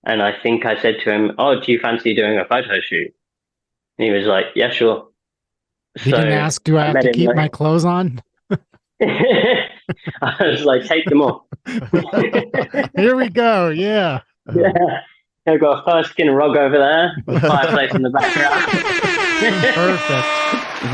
And I think I said to him, "Oh, do you fancy doing a photo shoot?" And he was like, "Yeah, sure." He So didn't ask, do I I have met to him keep my like clothes on? I was like, "Take them off." Here we go. Yeah. Yeah, I've got a fur skin rug over there with a fireplace in the background. Perfect.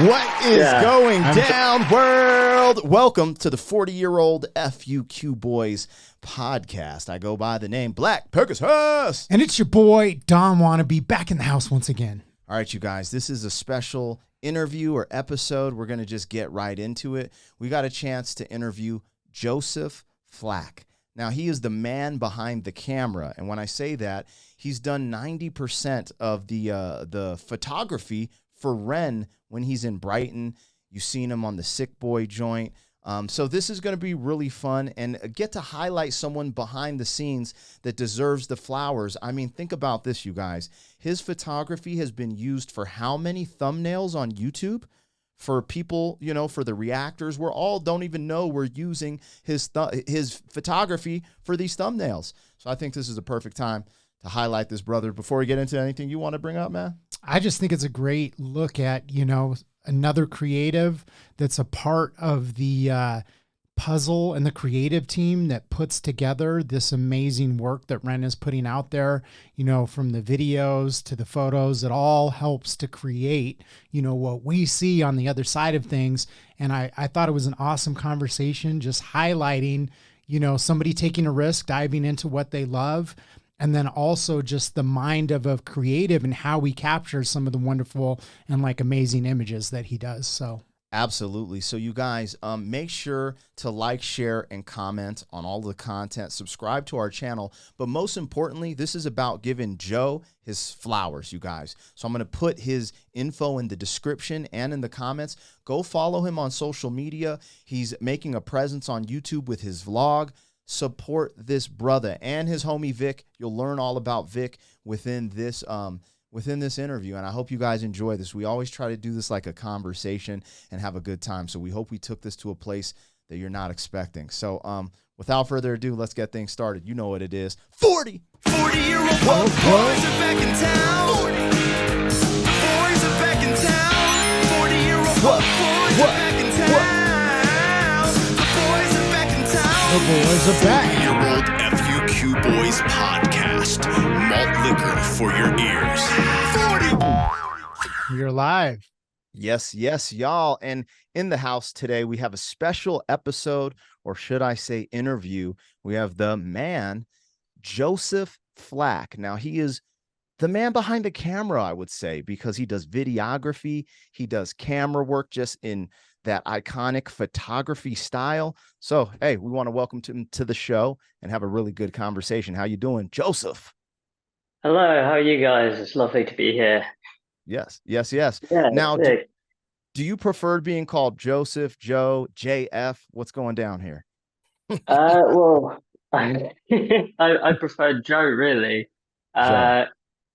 What is Yeah, going I'm down, world? Welcome to the 40-year-old FUQ Boys podcast. I go by the name Black Pegasus. And it's your boy, Don Wannabe, back in the house once again. All right, you guys, this is a special interview or episode. We're going to just get right into it. We got a chance to interview Joseph Flack. Now, he is the man behind the camera. And when I say that, he's done 90% of the photography for REN when he's in Brighton. You've seen him on the Sick Boy joint. So this is going to be really fun and get to highlight someone behind the scenes that deserves the flowers. I mean, think about this, you guys. His photography has been used for how many thumbnails on YouTube? For people, you know, for the reactors, we're all don't even know we're using his photography for these thumbnails. So I think this is a perfect time to highlight this brother. Before we get into anything you want to bring up, man? I just think it's a great look at, another creative that's a part of the puzzle and the creative team that puts together this amazing work that REN is putting out there, from the videos to the photos. It all helps to create, what we see on the other side of things. And I thought it was an awesome conversation, just highlighting, somebody taking a risk, diving into what they love. And then also just the mind of a creative and how he captures some of the wonderful and amazing images that he does. So Absolutely. So you guys, make sure to like, share, and comment on all the content. Subscribe to our channel. But most importantly, this is about giving Joe his flowers, you guys. So I'm going to put his info in the description and in the comments. Go follow him on social media. He's making a presence on YouTube with his vlog. Support this brother and his homie Vic. You'll learn all about Vic within this interview, and I hope you guys enjoy this. We always try to do this like a conversation and have a good time, so we hope we took this to a place that you're not expecting. So without further ado, let's get things started. You know what it is. 40-year-old boys are back in town. 40. Boys are back in town. 40-year-old boys are back in town. The boys are back in town. the boys are back. 40-year-old FUQ Boys podcast. Malt liquor for your ears. 40. You're live. Yes, y'all. And in the house today, we have a special episode, or should I say interview. We have the man, Joseph Flack. Now, he is the man behind the camera, I would say, because he does videography. He does camera work just in that iconic photography style. So, hey, we want to welcome him to the show and have a really good conversation. How you doing, Joseph? Hello, how are you guys? It's lovely to be here. Yes. Yeah, Now, sick. do you prefer being called Joseph, Joe, JF? What's going down here? Well, I prefer Joe really. Joe.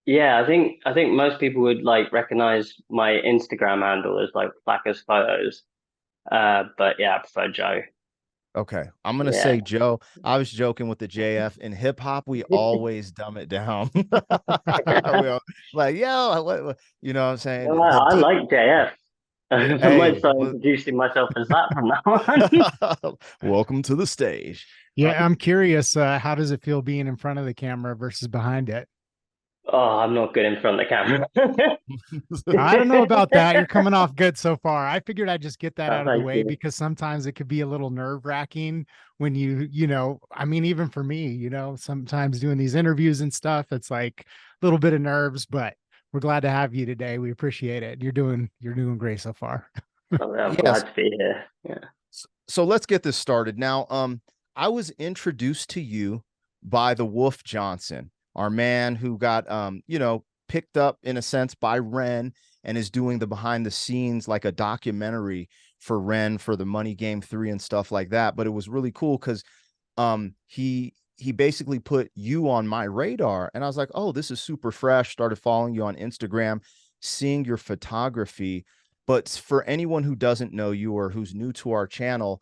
Yeah, I think most people would recognize my Instagram handle as Flackers Photos. But yeah, I prefer Joe. Okay, I'm gonna Yeah. say Joe. I was joking with the JF. In hip hop, we always dumb it down. We all, like, yo, you know what I'm saying? Well, The I deep, like JF. I hey, might start introducing myself as that from now on. welcome to the stage. Yeah, I'm curious. How does it feel being in front of the camera versus behind it? Oh, I'm not good in front of the camera. I don't know about that. You're coming off good so far. I figured I'd just get that Oh, out of the thank way you. because sometimes it could be a little nerve-wracking when I mean, even for me, sometimes doing these interviews and stuff, it's like a little bit of nerves, but we're glad to have you today. We appreciate it. You're doing great so far. Oh, I'm Yes. glad to be here. Yeah. So let's get this started. Now, I was introduced to you by the Wolf Johnson, our man who got picked up in a sense by REN and is doing the behind the scenes like a documentary for REN for the Money Game 3 and stuff like that. But it was really cool because he basically put you on my radar, and I was like, oh, this is super fresh. Started following you on Instagram, seeing your photography. But for anyone who doesn't know you or who's new to our channel,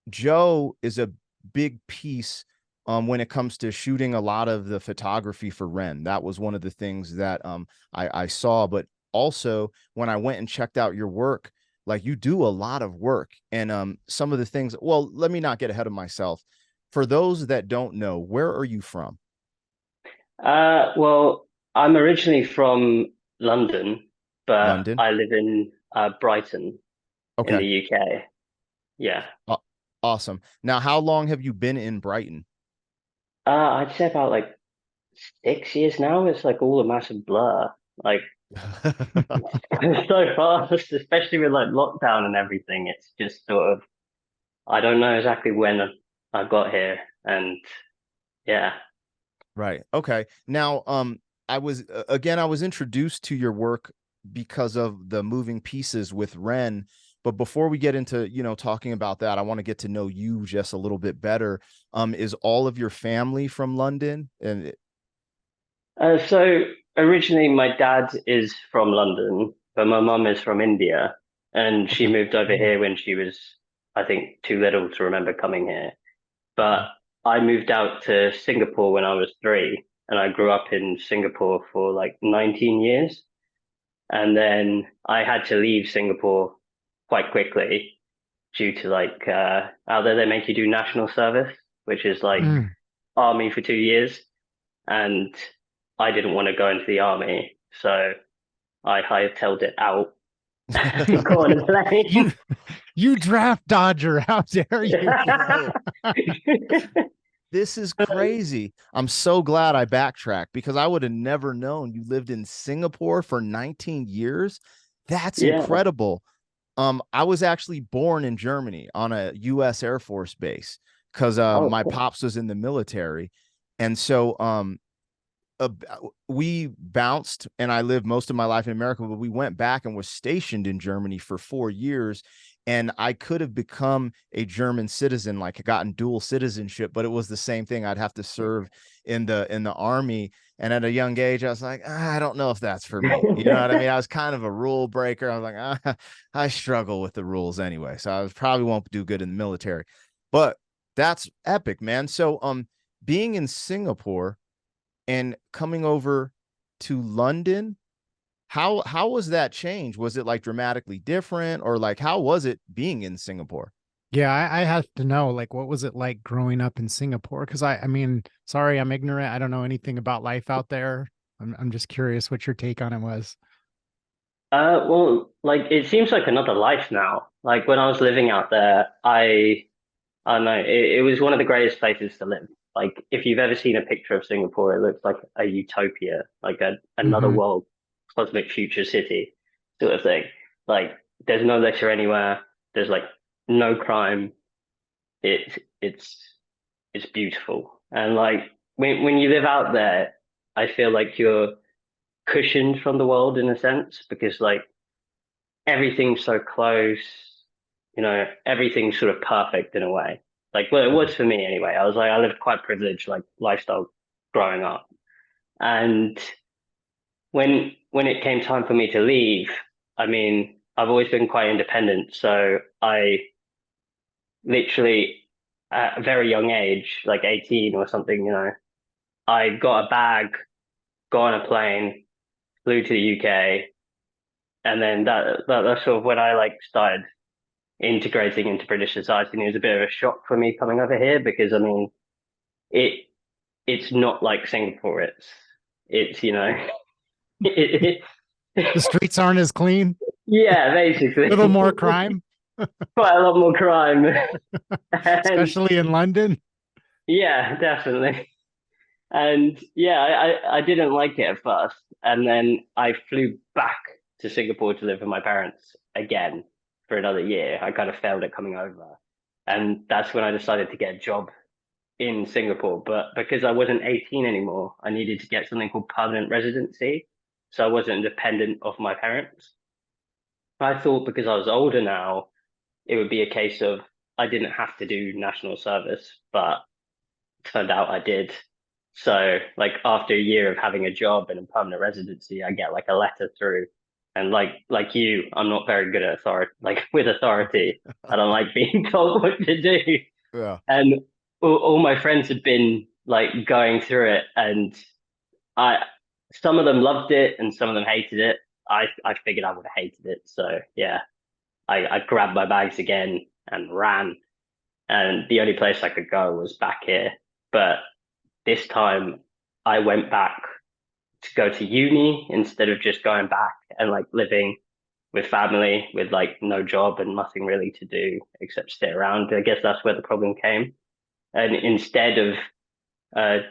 Joe is a big piece when it comes to shooting a lot of the photography for REN. That was one of the things that I saw. But also when I went and checked out your work, like you do a lot of work, and some of the things. Well, let me not get ahead of myself. For those that don't know, where are you from? Well, I'm originally from London, but London. I live in Brighton in the Okay. UK. Yeah. Aw- Awesome. Now, how long have you been in Brighton? I'd say about like 6 years now. It's like all a massive blur. Like it's so fast, especially with like lockdown and everything. It's just sort of I don't know exactly when I got here, and yeah. Right. Okay. Now, I was again, I was introduced to your work because of the moving pieces with REN. But before we get into, talking about that, I want to get to know you just a little bit better. Is all of your family from London? And So originally, my dad is from London, but my mum is from India, and she okay. moved over here when she was, I think, too little to remember coming here. But I moved out to Singapore when I was 3, and I grew up in Singapore for like 19 years. And then I had to leave Singapore quite quickly due to like out there they make you do national service, which is like Mm. army for 2 years. And I didn't want to go into the army, so I hightailed it out and got on a You plane. you draft dodger. How dare you? Whoa, this is crazy. I'm so glad I backtracked because I would have never known you lived in Singapore for 19 years. That's Yeah. incredible. I was actually born in Germany on a US Air Force base because Oh, my cool. pops was in the military. And so uh, we bounced, and I lived most of my life in America, but we went back and was stationed in Germany for 4 years. And I could have become a German citizen, like gotten dual citizenship, but it was the same thing. I'd have to serve in the army. And at a young age, I was like, I don't know if that's for me. You know what I mean? I was kind of a rule breaker. I was like, I struggle with the rules anyway. So I was probably won't do good in the military. But that's epic, man. So being in Singapore and coming over to London, how was that change? Was it like dramatically different, or like how was it being in Singapore? Yeah, I have to know, like, what was it like growing up in Singapore? Because I mean, sorry, I'm ignorant. I don't know anything about life out there. I'm just curious what your take on it was. Well, like it seems like another life now. Like when I was living out there, I don't know, it was one of the greatest places to live. Like if you've ever seen a picture of Singapore, it looks like a utopia, like another Hmm. world, cosmic future city sort of thing. Like there's no litter anywhere. There's like no crime. It's it's it's beautiful. And like when you live out there, I feel like you're cushioned from the world in a sense because like everything's so close, everything's sort of perfect in a way. Like, well, it was for me anyway. I was like, I lived quite privileged, like lifestyle growing up. And when it came time for me to leave, I mean, I've always been quite independent. So I literally, at a very young age, like 18 or something, I got a bag, got on a plane, flew to the UK, and then that's sort of when I like started integrating into British society. And it was a bit of a shock for me coming over here because I mean it it's not like Singapore. It's it, The streets aren't as clean. yeah, A little basically more crime, quite a lot more crime. And especially in London. yeah, definitely. And yeah, I didn't like it at first, and then I flew back to Singapore to live with my parents again for another year. I kind of failed at coming over, and that's when I decided to get a job in Singapore, but because I wasn't 18 anymore, I needed to get something called permanent residency. So I wasn't dependent of my parents. I thought because I was older now, it would be a case of I didn't have to do national service, but turned out I did. So like after a year of having a job and a permanent residency, I get like a letter through. And like you, I'm not very good at authority, like with authority. I don't like being told what to do. Yeah. And all my friends had been like going through it, and I some of them loved it and some of them hated it. I figured I would have hated it, so yeah, I grabbed my bags again and ran, and the only place I could go was back here. But this time I went back to go to uni instead of just going back and like living with family with like no job and nothing really to do except stay around. I guess that's where the problem came. And instead of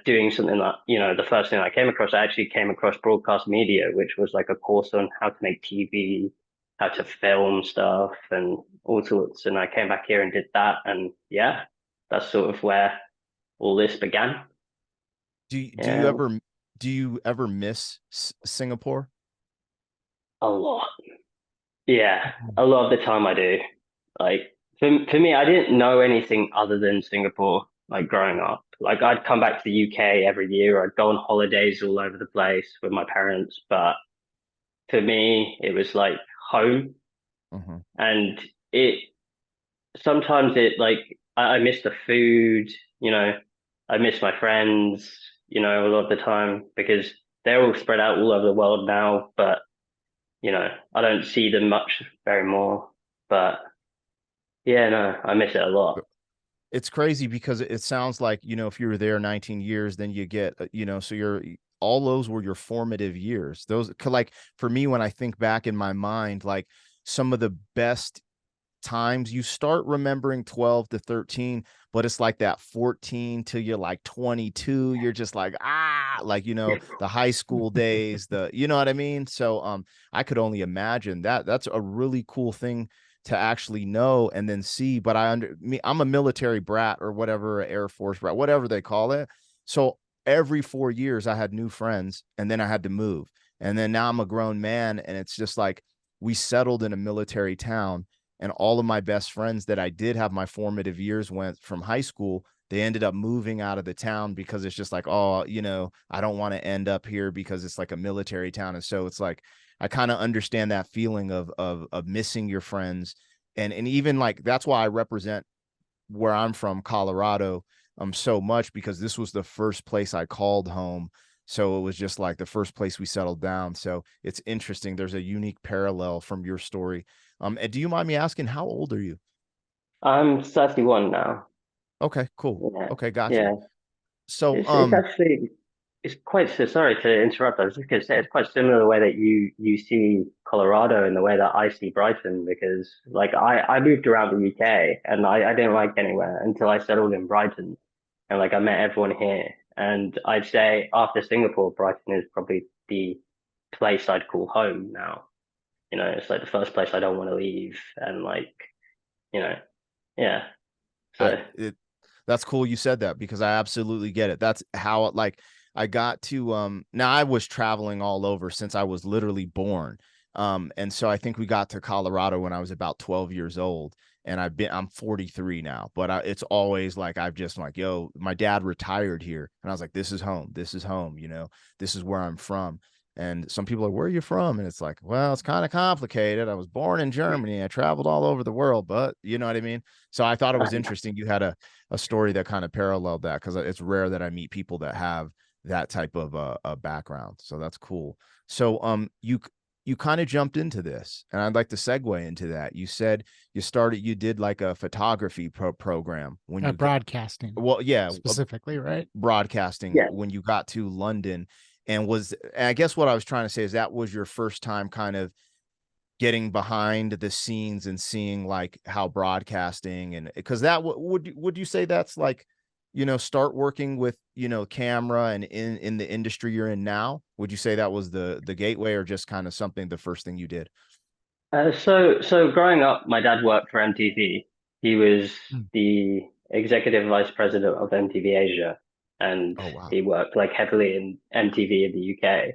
doing something that, the first thing I came across, I actually came across broadcast media, which was like a course on how to make TV, how to film stuff, and all sorts. And I came back here and did that. And yeah, that's sort of where all this began. Do you Yeah, ever miss Singapore? a lot. Yeah, a lot of the time I do. Like for me, I didn't know anything other than Singapore, like growing up. Like I'd come back to the UK every year, I'd go on holidays all over the place with my parents, but for me, it was like home. Hmm. And it sometimes it like I miss the food, you know, I miss my friends, a lot of the time because they're all spread out all over the world now, but I don't see them much very more. But yeah, no, I miss it a lot. It's crazy because it sounds like, if you were there 19 years, then you get, so all those were your formative years. Those, like, for me, when I think back in my mind, like some of the best times you start remembering 12 to 13, but it's like that 14 till you're like 22, you're just like, like, the high school days, you know what I mean? So I could only imagine that. That's a really cool thing to actually know and then see. But I'm a military brat or whatever, Air Force brat, whatever they call it. So every 4 years I had new friends, and then I had to move, and then now I'm a grown man, and it's just like we settled in a military town, and all of my best friends that I did have my formative years went from high school, they ended up moving out of the town because it's just like, oh, I don't want to end up here because it's like a military town. And so it's like I kind of understand that feeling of missing your friends. And even like that's why I represent where I'm from, Colorado, so much, because this was the first place I called home. So it was just like the first place we settled down. So it's interesting. There's a unique parallel from your story. And do you mind me asking, how old are you? I'm 31 now. Okay, cool. Yeah, Okay, got you. yeah. So, It's actually it's quite so sorry to interrupt. I was just going to say it's quite similar the way that you see Colorado and the way that I see Brighton because like I moved around the UK and I didn't like anywhere until I settled in Brighton and like I met everyone here. And I'd say after Singapore, Brighton is probably the place I'd call home now. It's like the first place I don't want to leave and like, you know, yeah. I So it that's cool you said that, because I absolutely get it. That's how like I got to now I was traveling all over since I was literally born. And so I think we got to Colorado when I was about 12 years old, and I'm 43 now, but it's always like I've just like, yo, my dad retired here, and I was like, this is home. This is home, this is where I'm from. And some people are, where are you from? And it's like, well, it's kind of complicated. I was born in Germany. I traveled all over the world, but you know what I mean? So I thought it was interesting. You had a story that kind of paralleled that, because it's rare that I meet people that have that type of a background. So that's cool. So you kind of jumped into this, and I'd like to segue into that. You said you did like a photography program when you Broadcasting well, yeah, specifically, right? broadcasting yeah. when you got to London. And I guess what I was trying to say is that was your first time kind of getting behind the scenes and seeing like how broadcasting, and because that would you say that's like, start working with, camera and in the industry you're in now? Would you say that was the gateway, or just kind of something, the first thing you did? So growing up, my dad worked for MTV. He was Hmm. the executive vice president of MTV Asia, and Oh, wow. he worked like heavily in MTV in the UK.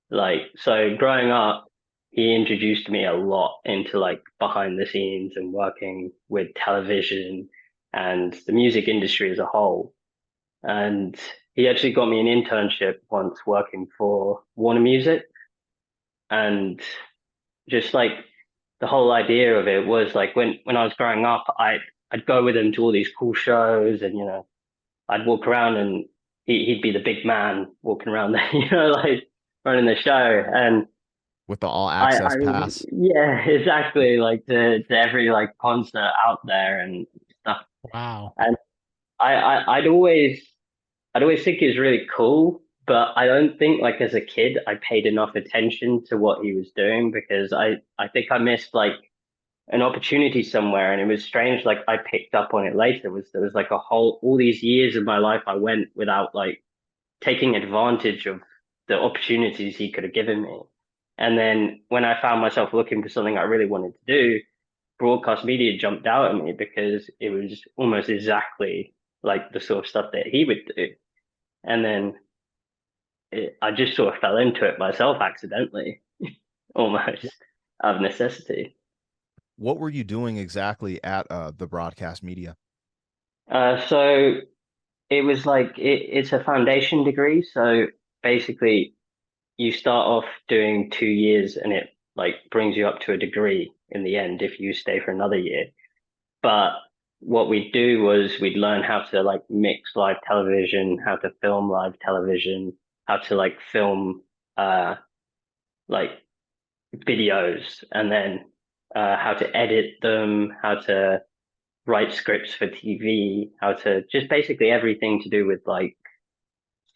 Like, so growing up, he introduced me a lot into like behind the scenes and working with television and the music industry as a whole. And he actually got me an internship once working for Warner Music. And just like the whole idea of it was like when I was growing up, I'd go with him to all these cool shows and I'd walk around and he'd be the big man walking around there, like running the show. And With the all I, access I pass. yeah, exactly, like to every like concert out there and stuff. Wow. And I'd always think he was really cool, but I don't think like as a kid I paid enough attention to what he was doing because I think I missed like an opportunity somewhere, and it was strange. Like I picked up on it later. There was like a whole all these years of my life I went without like taking advantage of the opportunities he could have given me. And then when I found myself looking for something I really wanted to do, broadcast media jumped out at me because it was almost exactly like the sort of stuff that he would do. And then I just sort of fell into it myself accidentally, almost out of necessity. What were you doing exactly at the broadcast media? So it was like it's a foundation degree. So basically, you start off doing 2 years, and it like brings you up to a degree in the end if you stay for another year. But what we'd do was we'd learn how to like mix live television, how to film live television, how to like film like videos, and then how to edit them, how to write scripts for TV, how to just basically everything to do with like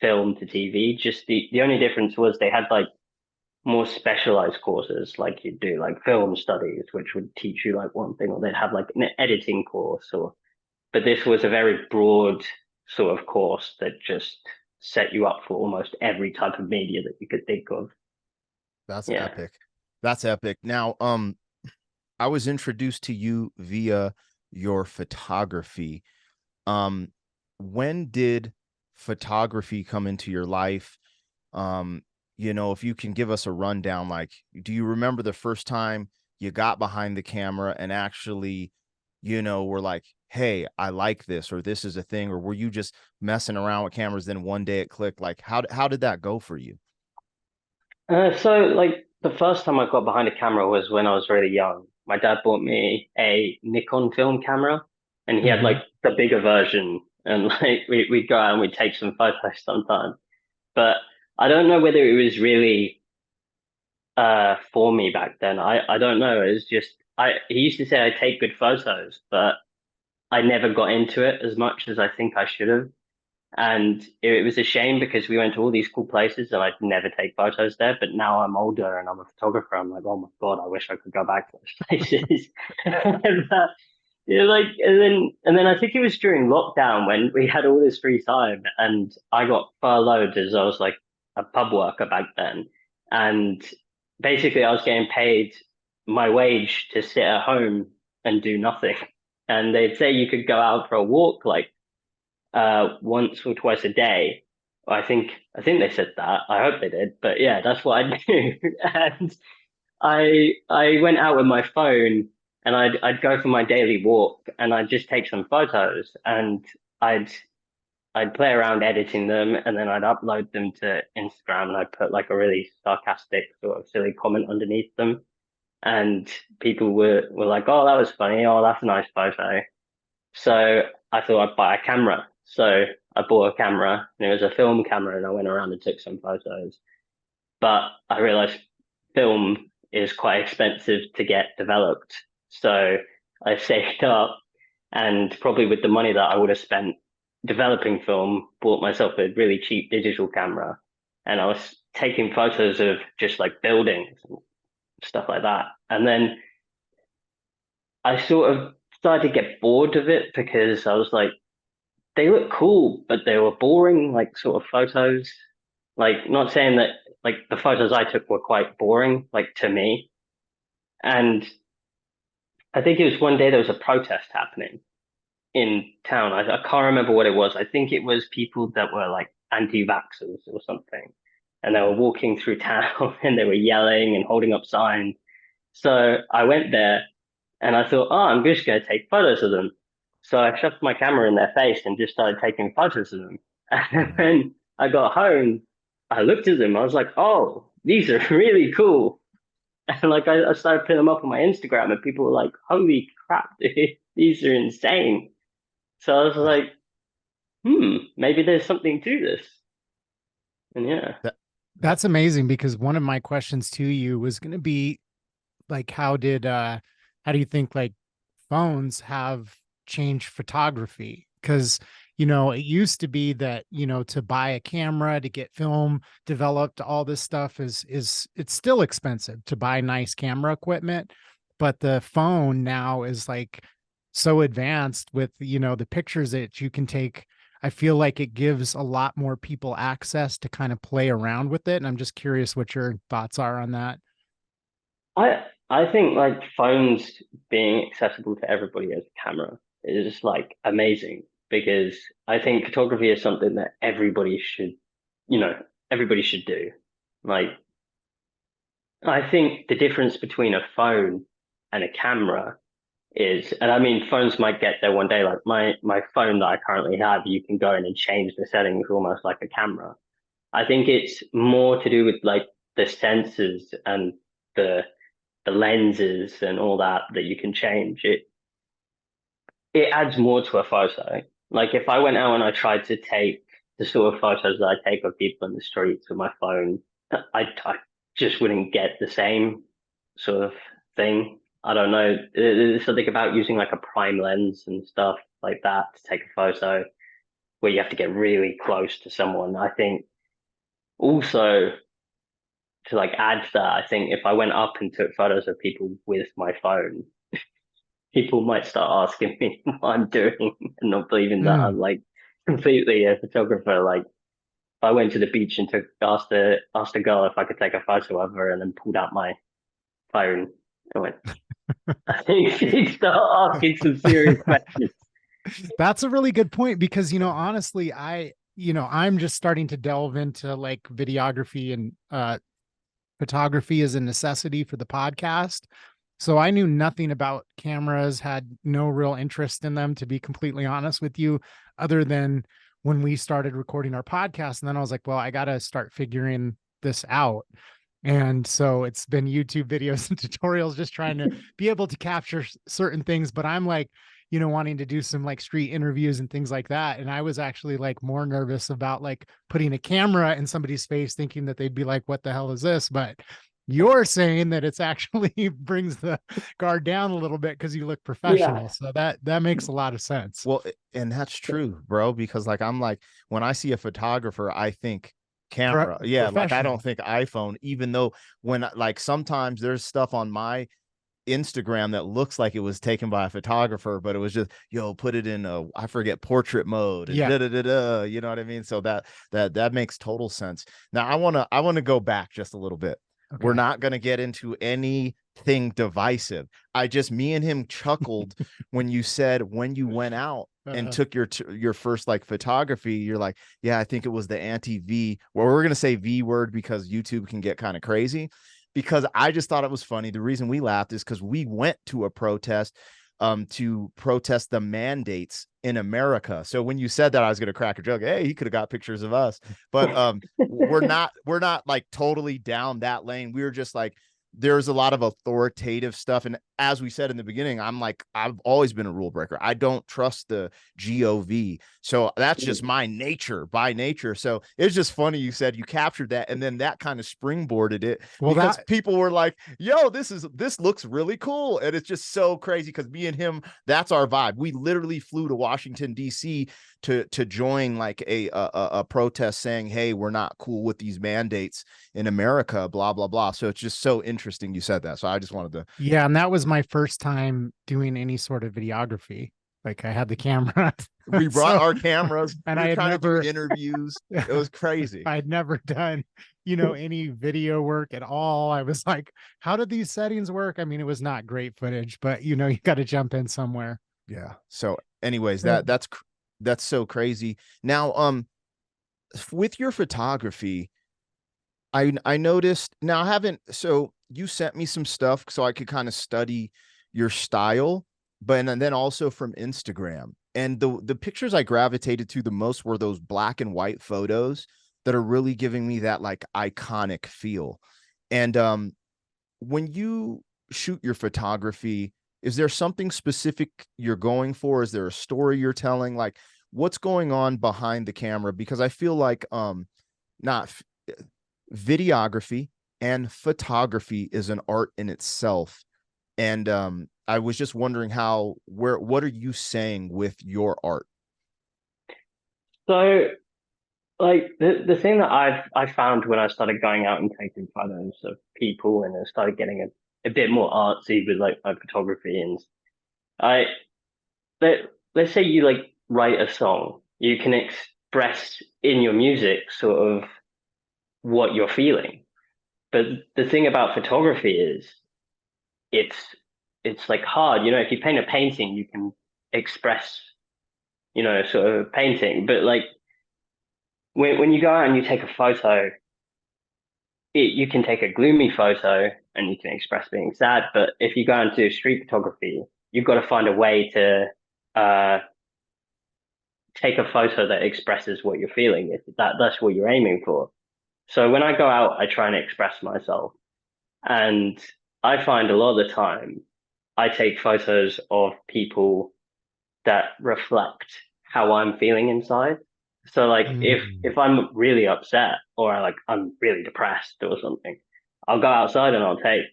film to TV. Just the only difference was they had like more specialized courses, like you do like film studies, which would teach you like one thing, or they'd have like an editing course, or but this was a very broad sort of course that just set you up for almost every type of media that you could think of. That's Yeah. epic. That's epic. Now, I was introduced to you via your photography. Um, when did photography come into your life? If you can give us a rundown, like, do you remember the first time you got behind the camera and actually, were like, hey, I like this, or this is a thing, or were you just messing around with cameras, then one day it clicked? Like, how did that go for you? So like the first time I got behind a camera was when I was really young. My dad bought me a Nikon film camera, and he had Hmm. like the bigger version, and like we'd go out and we'd take some photos sometimes. But I don't know whether it was really for me back then. I don't know. It was just I he used to say I take good photos, but I never got into it as much as I think I should have. And it was a shame because we went to all these cool places and I'd never take photos there. But now I'm older and I'm a photographer. I'm like, oh my God, I wish I could go back to those places. And, like, and then I think it was during lockdown when we had all this free time and I got furloughed as I was like a pub worker back then. And basically I was getting paid my wage to sit at home and do nothing. And they'd say you could go out for a walk like once or twice a day. I think they said that. I hope they did. But yeah, that's what I do. And I went out with my phone and I'd go for my daily walk and I'd just take some photos and I'd I'd play around editing them and then I'd upload them to Instagram and I'd put like a really sarcastic sort of silly comment underneath them. And people were like, oh, that was funny. Oh, that's a nice photo. So I thought I'd buy a camera. So I bought a camera and it was a film camera and I went around and took some photos. But I realized film is quite expensive to get developed. So I saved up and probably with the money that I would have spent developing film, bought myself a really cheap digital camera. And I was taking photos of just like buildings and stuff like that. And then I sort of started to get bored of it because I was like, they look cool, but they were boring, like sort of photos. Like, not saying that like the photos I took were quite boring, like to me. And I think it was one day there was a protest happening in town. I can't remember what it was. I think it was people that were like anti-vaxxers or something. And they were walking through town and they were yelling and holding up signs. So I went there and I thought, oh, I'm just going to take photos of them. So I shoved my camera in their face and just started taking photos of them. And Mhm. when I got home, I looked at them. I was like, oh, these are really cool. And like I started putting them up on my Instagram, and people were like, holy crap, dude, these are insane. So I was like, maybe there's something to this. And yeah. That's amazing, because one of my questions to you was going to be like, how do you think like phones have changed photography? Because, it used to be that, to buy a camera, to get film developed, all this stuff is it's still expensive to buy nice camera equipment. But the phone now is like so advanced with, the pictures that you can take. I feel like it gives a lot more people access to kind of play around with it. And I'm just curious what your thoughts are on that. I think like phones being accessible to everybody as a camera is just like amazing because I think photography is something that you know, everybody should do. Like I think the difference between a phone and a camera is, and I mean, phones might get there one day. Like my phone that I currently have, you can go in and change the settings almost like a camera. I think it's more to do with like the sensors and the the lenses and all that you can change. It adds more to a photo. Like if I went out and I tried to take the sort of photos that I take of people in the streets with my phone, I just wouldn't get the same sort of thing. I don't know. There's something about using like a prime lens and stuff like that to take a photo where you have to get really close to someone. I think also to like add to that, I think if I went up and took photos of people with my phone, people might start asking me what I'm doing and not believing that I'm like completely a photographer. Like if I went to the beach and asked a girl if I could take a photo of her and then pulled out my phone and went, I think she'd start asking some serious questions. That's a really good point, because, honestly, I'm just starting to delve into like videography, and photography is a necessity for the podcast. So I knew nothing about cameras, had no real interest in them, to be completely honest with you, other than when we started recording our podcast. And then I was like, well, I got to start figuring this out. And so it's been YouTube videos and tutorials, just trying to be able to capture certain things. But I'm like, wanting to do some like street interviews and things like that. And I was actually like more nervous about like putting a camera in somebody's face, thinking that they'd be like, what the hell is this? But you're saying that it's actually brings the guard down a little bit because you look professional. Yeah. So that makes a lot of sense. Well, and that's true, bro, because like I'm like, when I see a photographer, I think camera. Yeah, like I don't think iPhone, even though when like sometimes there's stuff on my Instagram that looks like it was taken by a photographer, but it was just, put it in I forget, portrait mode and you know what I mean? So that makes total sense. Now I want to go back just a little bit. Okay. We're not going to get into anything divisive. Me and him chuckled when you said when you went out and took your first like photography, you're like, yeah, I think it was the anti-V. Well, we're going to say V word because YouTube can get kind of crazy. Because I just thought it was funny. The reason we laughed is because we went to a protest to protest the mandates in America. So when you said that, I was going to crack a joke. Hey, he could have got pictures of us, but we're not like totally down that lane. We were just like, there's a lot of authoritative stuff. And as we said in the beginning, I've always been a rule breaker. I don't trust the GOV. So that's just my nature by nature. So it's just funny. You said you captured that. And then that kind of springboarded it because people were like, yo, this looks really cool. And it's just so crazy because me and him, that's our vibe. We literally flew to Washington, DC to join like a protest saying, hey, we're not cool with these mandates in America, blah, blah, blah. So it's just so interesting you said that. So I just wanted to. Yeah. And that was my first time doing any sort of videography. Like I had the camera. We brought our cameras and I had never do interviews. It was crazy. I had never done, any video work at all. I was like, how did these settings work? I mean, it was not great footage, but you got to jump in somewhere. Yeah. So anyways, that's so crazy. Now, with your photography, I noticed now so you sent me some stuff so I could kind of study your style, and then also from Instagram. And the pictures I gravitated to the most were those black and white photos that are really giving me that like iconic feel. And when you shoot your photography, is there something specific you're going for? Is there a story you're telling? Like, what's going on behind the camera, because I feel like not videography and photography is an art in itself. And I was just wondering what are you saying with your art? So, like the thing that I found when I started going out and taking photos of people and I started getting a bit more artsy with like my photography, and I let let's say you like write a song, you can express in your music sort of what you're feeling. But the thing about photography is it's it's like hard, you know, if you paint a painting, you can express, you know, sort of painting. But like when you go out and you take a photo, you can take a gloomy photo and you can express being sad. But if you go into street photography, you've got to find a way to uh, take a photo that expresses what you're feeling. If that's what you're aiming for. So when I go out, I try and express myself. And I find a lot of the time I take photos of people that reflect how I'm feeling inside. So like if I'm really upset or like I'm really depressed or something, I'll go outside and I'll take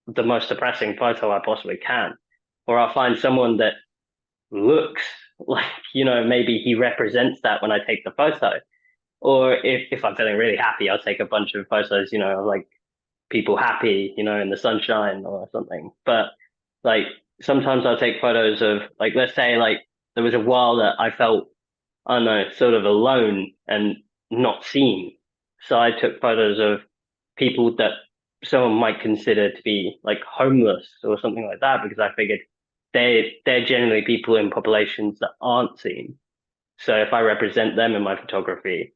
the most depressing photo I possibly can. Or I'll find someone that looks like, you know, maybe he represents that when I take the photo. Or if I'm feeling really happy, I'll take a bunch of photos, you know, of like people happy, you know, in the sunshine or something. But like sometimes I'll take photos of like, let's say like there was a while that I felt, I don't know, sort of alone and not seen. So I took photos of people that someone might consider to be like homeless or something like that, because I figured they're generally people in populations that aren't seen. So if I represent them in my photography,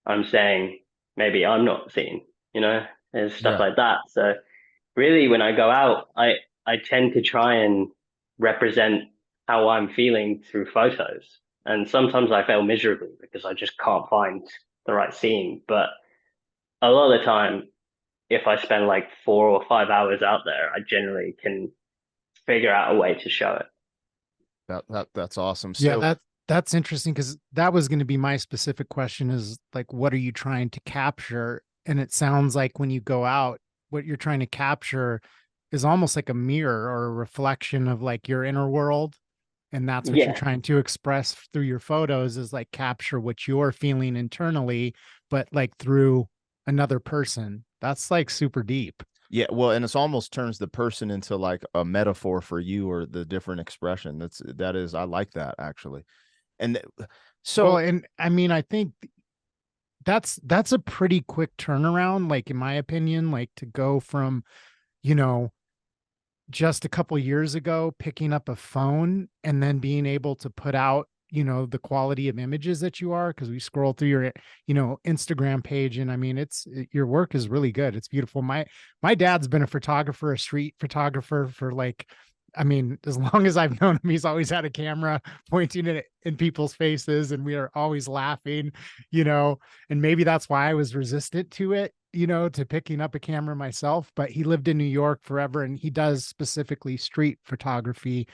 I'm saying maybe I'm not seen, you know, and stuff Yeah. like that. So really, when I go out, I tend to try and represent how I'm feeling through photos. And sometimes I fail miserably because I just can't find the right scene. But a lot of the time, if I spend like 4 or 5 hours out there, I generally can figure out a way to show it. That's awesome. Yeah, So that's interesting, because that was going to be my specific question, is like, what are you trying to capture? And it sounds like when you go out, what you're trying to capture is almost like a mirror or a reflection of like your inner world. And that's what you're Yeah, trying to express through your photos, is like capture what you're feeling internally, but like through another person. That's like super deep. yeah, well, and it's almost turns the person into like a metaphor for you, or the different expression. I like that actually. And Well, so and I mean, I think that's a pretty quick turnaround, like in my opinion, like to go from, you know, just a couple years ago picking up a phone and then being able to put out, you know, the quality of images that you are, because we scroll through your, you know, Instagram page, and I mean, your work is really good. It's beautiful. My dad's been a photographer, a street photographer for like, I mean, as long as I've known him, he's always had a camera pointing it in people's faces, and we are always laughing, you know, and maybe that's why I was resistant to it, you know, to picking up a camera myself. But he lived in New York forever, and he does specifically street photography.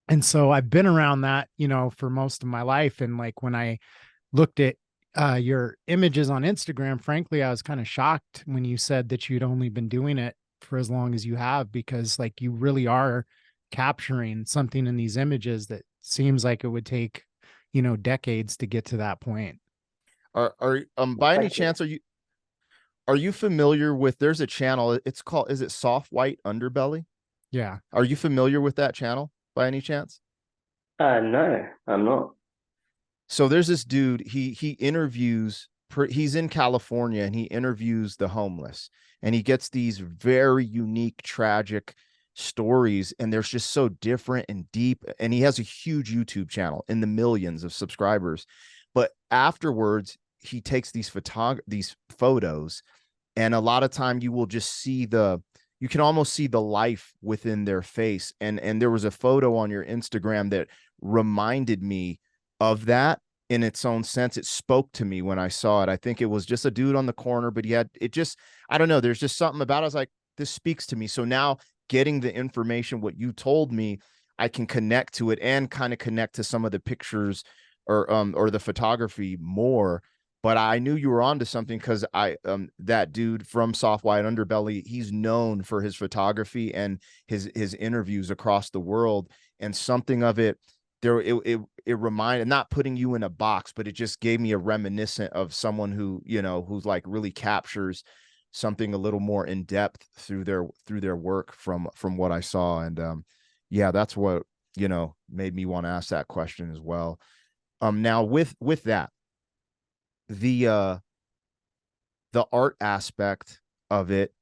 And so I've been around that, you know, for most of my life. And like when I looked at your images on Instagram, frankly, I was kind of shocked when you said that you'd only been doing it for as long as you have, because like you really are capturing something in these images that seems like it would take, you know, decades to get to that point. are by any thank you. chance are you familiar with, there's a channel, it's called, is it Soft White Underbelly? Yeah. Are you familiar with that channel by any chance? No, I'm not. So there's this dude, he interviews, he's in California, and he interviews the homeless, and he gets these very unique, tragic stories, and they're just so different and deep. And he has a huge YouTube channel in the millions of subscribers. But afterwards, he takes these photos, and a lot of time you will just see you can almost see the life within their face. And there was a photo on your Instagram that reminded me of that in its own sense. It spoke to me when I saw it. I think it was just a dude on the corner, but he had, it just, I don't know, there's just something about it. I was like, this speaks to me. So now getting the information, what you told me, I can connect to it and kind of connect to some of the pictures or the photography more. But I knew you were onto something because that dude from Soft White Underbelly, he's known for his photography and his interviews across the world. And something of it there, it reminded, not putting you in a box, but it just gave me a reminiscent of someone who, you know, who's like really captures something a little more in depth through their work from what I saw. And yeah, that's what, you know, made me want to ask that question as well. Now with that, the art aspect of it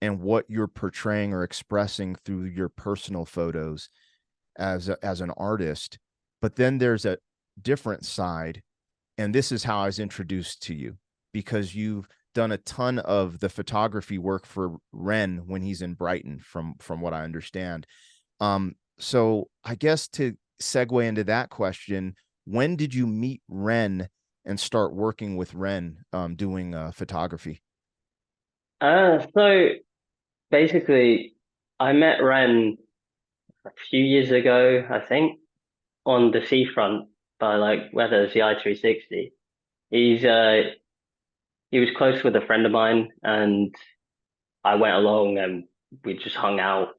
and what you're portraying or expressing through your personal photos as an artist, but then there's a different side, and this is how I was introduced to you, because you've done a ton of the photography work for Ren when he's in Brighton, from what I understand. So I guess to segue into that question, when did you meet Ren and start working with Ren, doing photography? So basically, I met Ren a few years ago, I think, on the seafront by like where there's the I-360. He's he was close with a friend of mine, and I went along and we just hung out.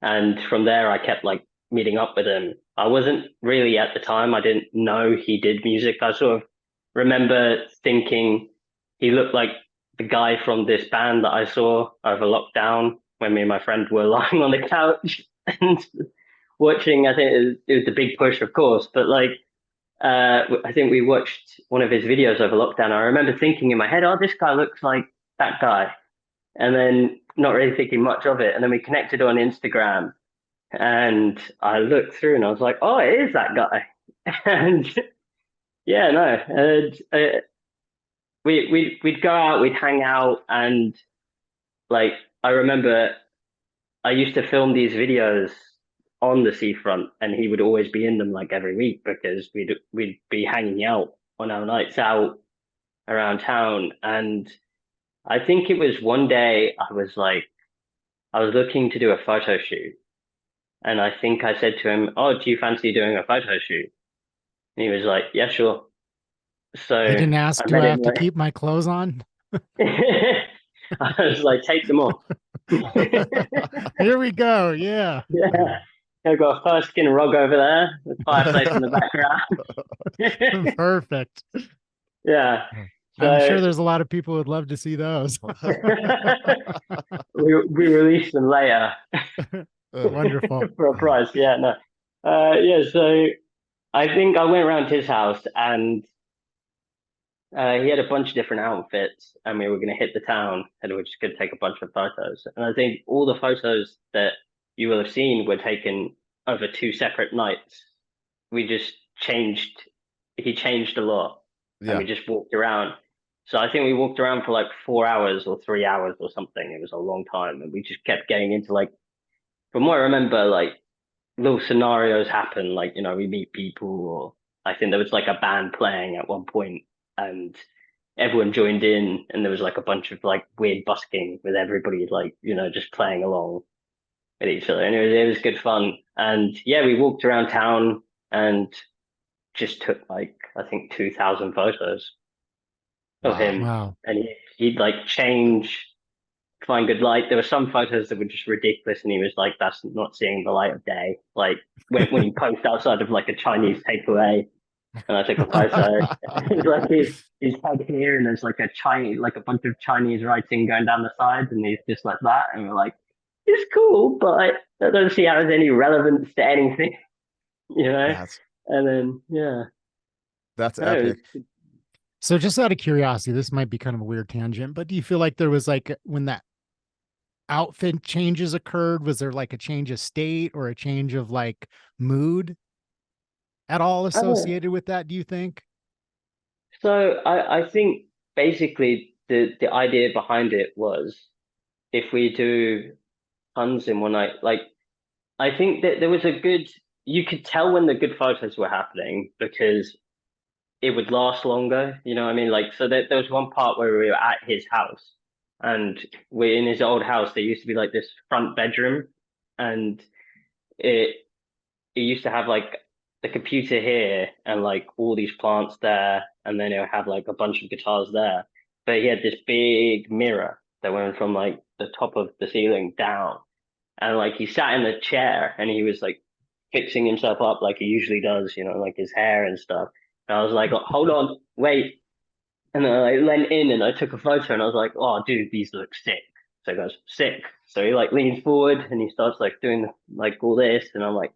And from there, I kept like meeting up with him. I wasn't really at the time, I didn't know he did music. I sort of remember thinking he looked like the guy from this band that I saw over lockdown when me and my friend were lying on the couch and watching. I think it was the Big Push, of course, but like I think we watched one of his videos over lockdown. I remember thinking in my head, "Oh, this guy looks like that guy," and then not really thinking much of it. And then we connected on Instagram, and I looked through, and I was like, "Oh, it is that guy." And yeah, no, we'd go out, we'd hang out, and like I remember I used to film these videos on the seafront, and he would always be in them like every week because we'd be hanging out on our nights out around town. And I think it was one day I was looking to do a photo shoot, and I think I said to him, "Oh, do you fancy doing a photo shoot?" And he was like, "Yeah, sure." So I didn't ask, I do met I him have to keep my clothes on? I was like, "Take them off." Here we go. Yeah. Yeah. I've got a fur skin rug over there, the fireplace in the background. Perfect. Yeah. I'm So sure there's a lot of people who would love to see those. we release them later Wonderful. for a price. Yeah, no. Yeah, so I think I went around his house, and he had a bunch of different outfits, and we were going to hit the town, and we were just going to take a bunch of photos. And I think all the photos that you will have seen were taken over two separate nights. We just changed, he changed a lot, and we Yeah. just walked around. So I think we walked around for like 4 hours or 3 hours or something. It was a long time, and we just kept getting into like, from what I remember, like little scenarios happen. Like, you know, we meet people, or I think there was like a band playing at one point, and everyone joined in, and there was like a bunch of like weird busking with everybody, like, you know, just playing along with each other. And it was good fun. And yeah, we walked around town and just took like, I think 2,000 photos of Wow. him. Wow. And he'd like change, find good light. There were some photos that were just ridiculous, and he was like, "That's not seeing the light of day." Like when he posed outside of like a Chinese takeaway, and I took a photo. It's like his head here, and there's like a Chinese, like a bunch of Chinese writing going down the sides, and he's just like that. And we're like, "It's cool, but I don't see how there's any relevance to anything," you know. That's And then yeah, no, epic. So just out of curiosity, this might be kind of a weird tangent, but do you feel like there was like, when that outfit changes occurred, was there like a change of state or a change of like mood at all oh, associated with that, do you think? so I think basically the idea behind it was if we do tons in one night, like I think that there was a good, you could tell when the good photos were happening because it would last longer. You know what I mean? Like, so there was one part where we were at his house, and we're in his old house. There used to be like this front bedroom, and it it used to have like the computer here and like all these plants there, and then he'll have like a bunch of guitars there. But he had this big mirror that went from like the top of the ceiling down, and like he sat in a chair and he was like fixing himself up like he usually does, like his hair and stuff. And I was like, hold on, wait. And then I went in and I took a photo and I was like, oh, dude, these look sick. So he goes, sick. So he like leans forward and he starts like doing like all this, and I'm like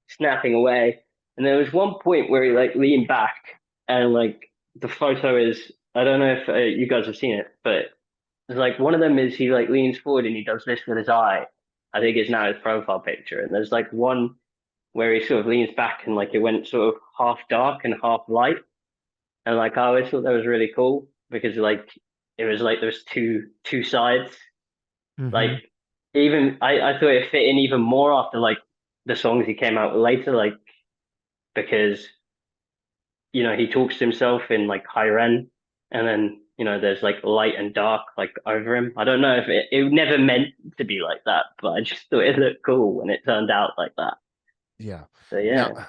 snapping away. And there was one point where he like leaned back and like the photo is, I don't know if you guys have seen it, but it's like one of them is he like leans forward and he does this with his eye. I think it's now his profile picture. And there's like one where he sort of leans back and like it went sort of half dark and half light. And like I always thought that was really cool because like it was like there's two sides. Like even I thought it fit in even more after like the songs he came out with later, like because he talks to himself in like high REN, and then there's like light and dark like over him. I don't know if it never meant to be like that, but I just thought it looked cool when it turned out like that. Yeah. So yeah. Now,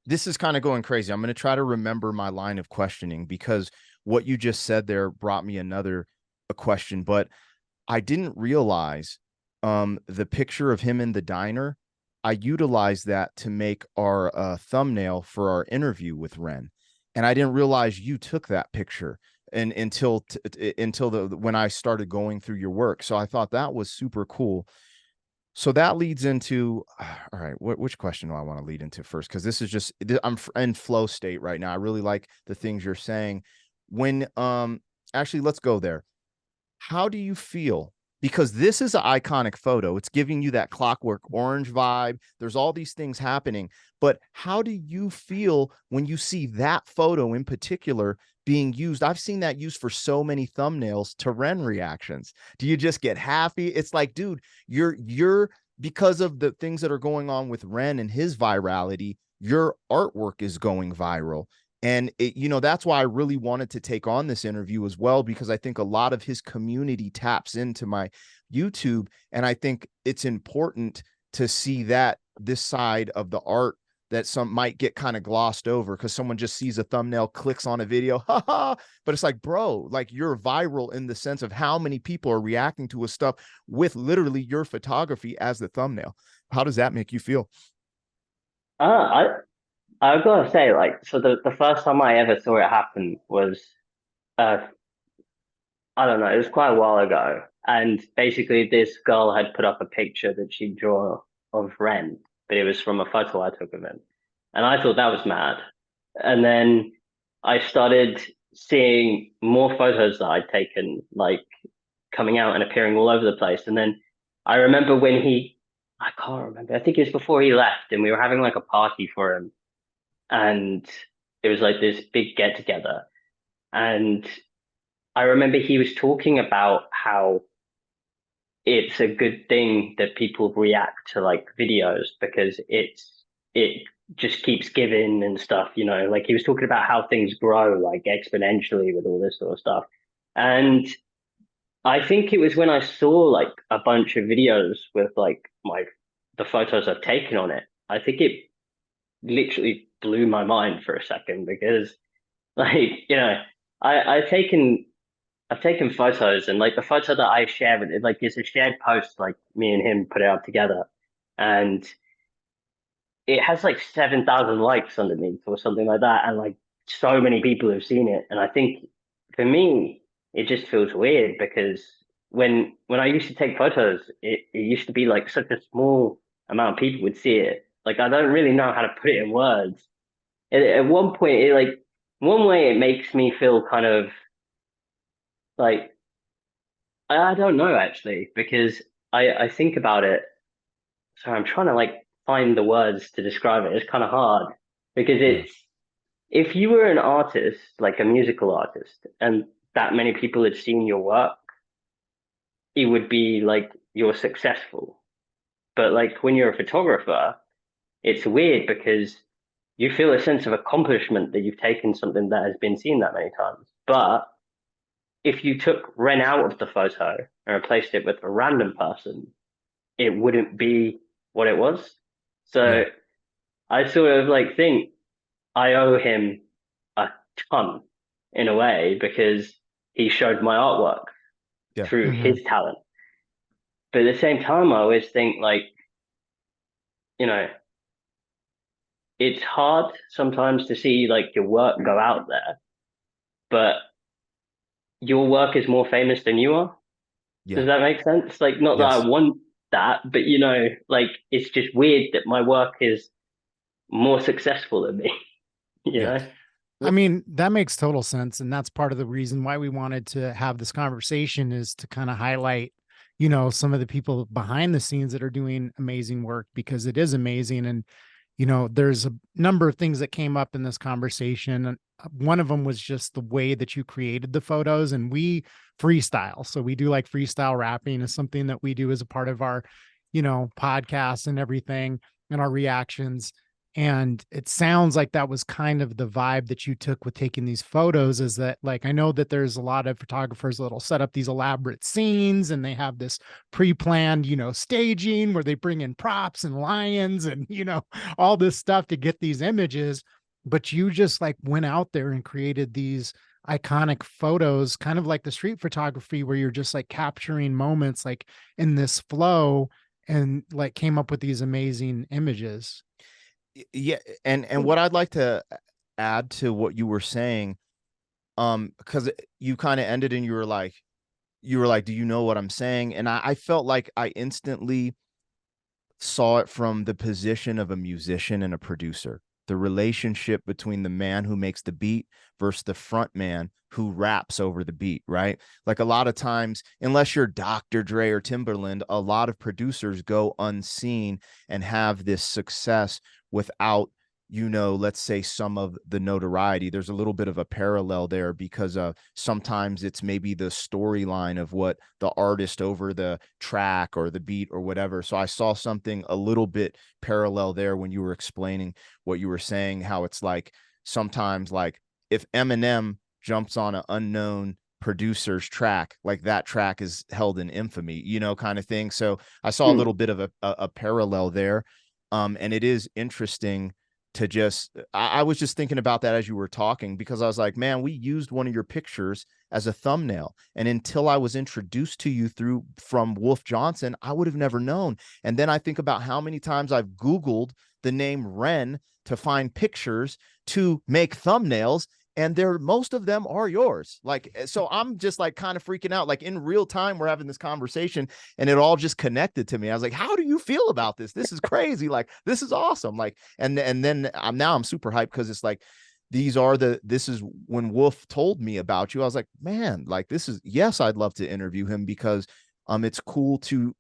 this is kind of going crazy. I'm going to try to remember my line of questioning because what you just said there brought me a question, but I didn't realize the picture of him in the diner. I utilized that to make our thumbnail for our interview with REN, and I didn't realize you took that picture until when I started going through your work. So I thought that was super cool. So that leads into, all right, which question do I want to lead into first? Because this is just, I'm in flow state right now. I really like the things you're saying. When, actually, let's go there. How do you feel? Because this is an iconic photo. It's giving you that Clockwork Orange vibe. There's all these things happening. But how do you feel when you see that photo in particular being used? I've seen that used for so many thumbnails to REN reactions. Do you just get happy? It's like, dude, you're because of the things that are going on with REN and his virality, your artwork is going viral. And that's why I really wanted to take on this interview as well, because I think a lot of his community taps into my YouTube. And I think it's important to see that this side of the art that some might get kind of glossed over because someone just sees a thumbnail, clicks on a video, but it's like, bro, like you're viral in the sense of how many people are reacting to his stuff with literally your photography as the thumbnail. How does that make you feel? I've got to say, like, so the first time I ever saw it happen was, I don't know, it was quite a while ago. And basically, this girl had put up a picture that she'd drawn of REN, but it was from a photo I took of him. And I thought that was mad. And then I started seeing more photos that I'd taken, like, coming out and appearing all over the place. And then I remember I can't remember, I think it was before he left, and we were having like a party for him. And it was like this big get together. And I remember he was talking about how it's a good thing that people react to like videos because it just keeps giving and stuff, like he was talking about how things grow like exponentially with all this sort of stuff. And I think it was when I saw like a bunch of videos with like the photos I've taken on it. I think it literally blew my mind for a second because like I've taken photos, and like the photo that I share with it, like it's a shared post, like me and him put it up together, and it has like 7,000 likes underneath or something like that, and like so many people have seen it. And I think for me it just feels weird because when I used to take photos, it used to be like such a small amount of people would see it. Like I don't really know how to put it in words. At one point, one way it makes me feel kind of like, I don't know actually, because I think about it. So I'm trying to like find the words to describe it. It's kind of hard because if you were an artist, like a musical artist, and that many people had seen your work, it would be like you're successful. But like when you're a photographer, it's weird because you feel a sense of accomplishment that you've taken something that has been seen that many times. But if you took REN out of the photo and replaced it with a random person, it wouldn't be what it was. So I sort of like think I owe him a ton in a way because he showed my artwork Yeah. through Mm-hmm. his talent. But at the same time, I always think like, you know, it's hard sometimes to see like your work go out there, but your work is more famous than you are. Yeah. Does that make sense? Like, not that I Yes. want that, but like it's just weird that my work is more successful than me, you Yeah. know? I mean, that makes total sense. And that's part of the reason why we wanted to have this conversation, is to kind of highlight, some of the people behind the scenes that are doing amazing work, because it is amazing. And, there's a number of things that came up in this conversation. And one of them was just the way that you created the photos, and we freestyle. So we do like freestyle rapping is something that we do as a part of our, podcast and everything, and our reactions. And it sounds like that was kind of the vibe that you took with taking these photos, is that, like, I know that there's a lot of photographers that'll set up these elaborate scenes and they have this pre-planned, staging where they bring in props and lions and, all this stuff to get these images. But you just like went out there and created these iconic photos, kind of like the street photography, where you're just like capturing moments like in this flow, and like came up with these amazing images. Yeah. And what I'd like to add to what you were saying, because you kind of ended and you were like, do you know what I'm saying? And I felt like I instantly saw it from the position of a musician and a producer, the relationship between the man who makes the beat versus the front man who raps over the beat, right? Like a lot of times, unless you're Dr. Dre or Timberland, a lot of producers go unseen and have this success without, let's say some of the notoriety. There's a little bit of a parallel there because sometimes it's maybe the storyline of what the artist over the track or the beat or whatever. So I saw something a little bit parallel there when you were explaining what you were saying, how it's like sometimes, like if Eminem jumps on an unknown producer's track, like that track is held in infamy, kind of thing. So I saw a little bit of a parallel there. And it is interesting to just, I was just thinking about that as you were talking, because I was like, man, we used one of your pictures as a thumbnail. And until I was introduced to you from Wolf Johnson, I would have never known. And then I think about how many times I've Googled the name REN to find pictures to make thumbnails, and most of them are yours. Like, so I'm just like kind of freaking out, like in real time, we're having this conversation and it all just connected to me. I was like, how do you feel about this? This is crazy. Like, this is awesome. Like, and then I'm super hyped, because it's like, this is when Wolf told me about you. I was like, man, like yes, I'd love to interview him, because it's cool to,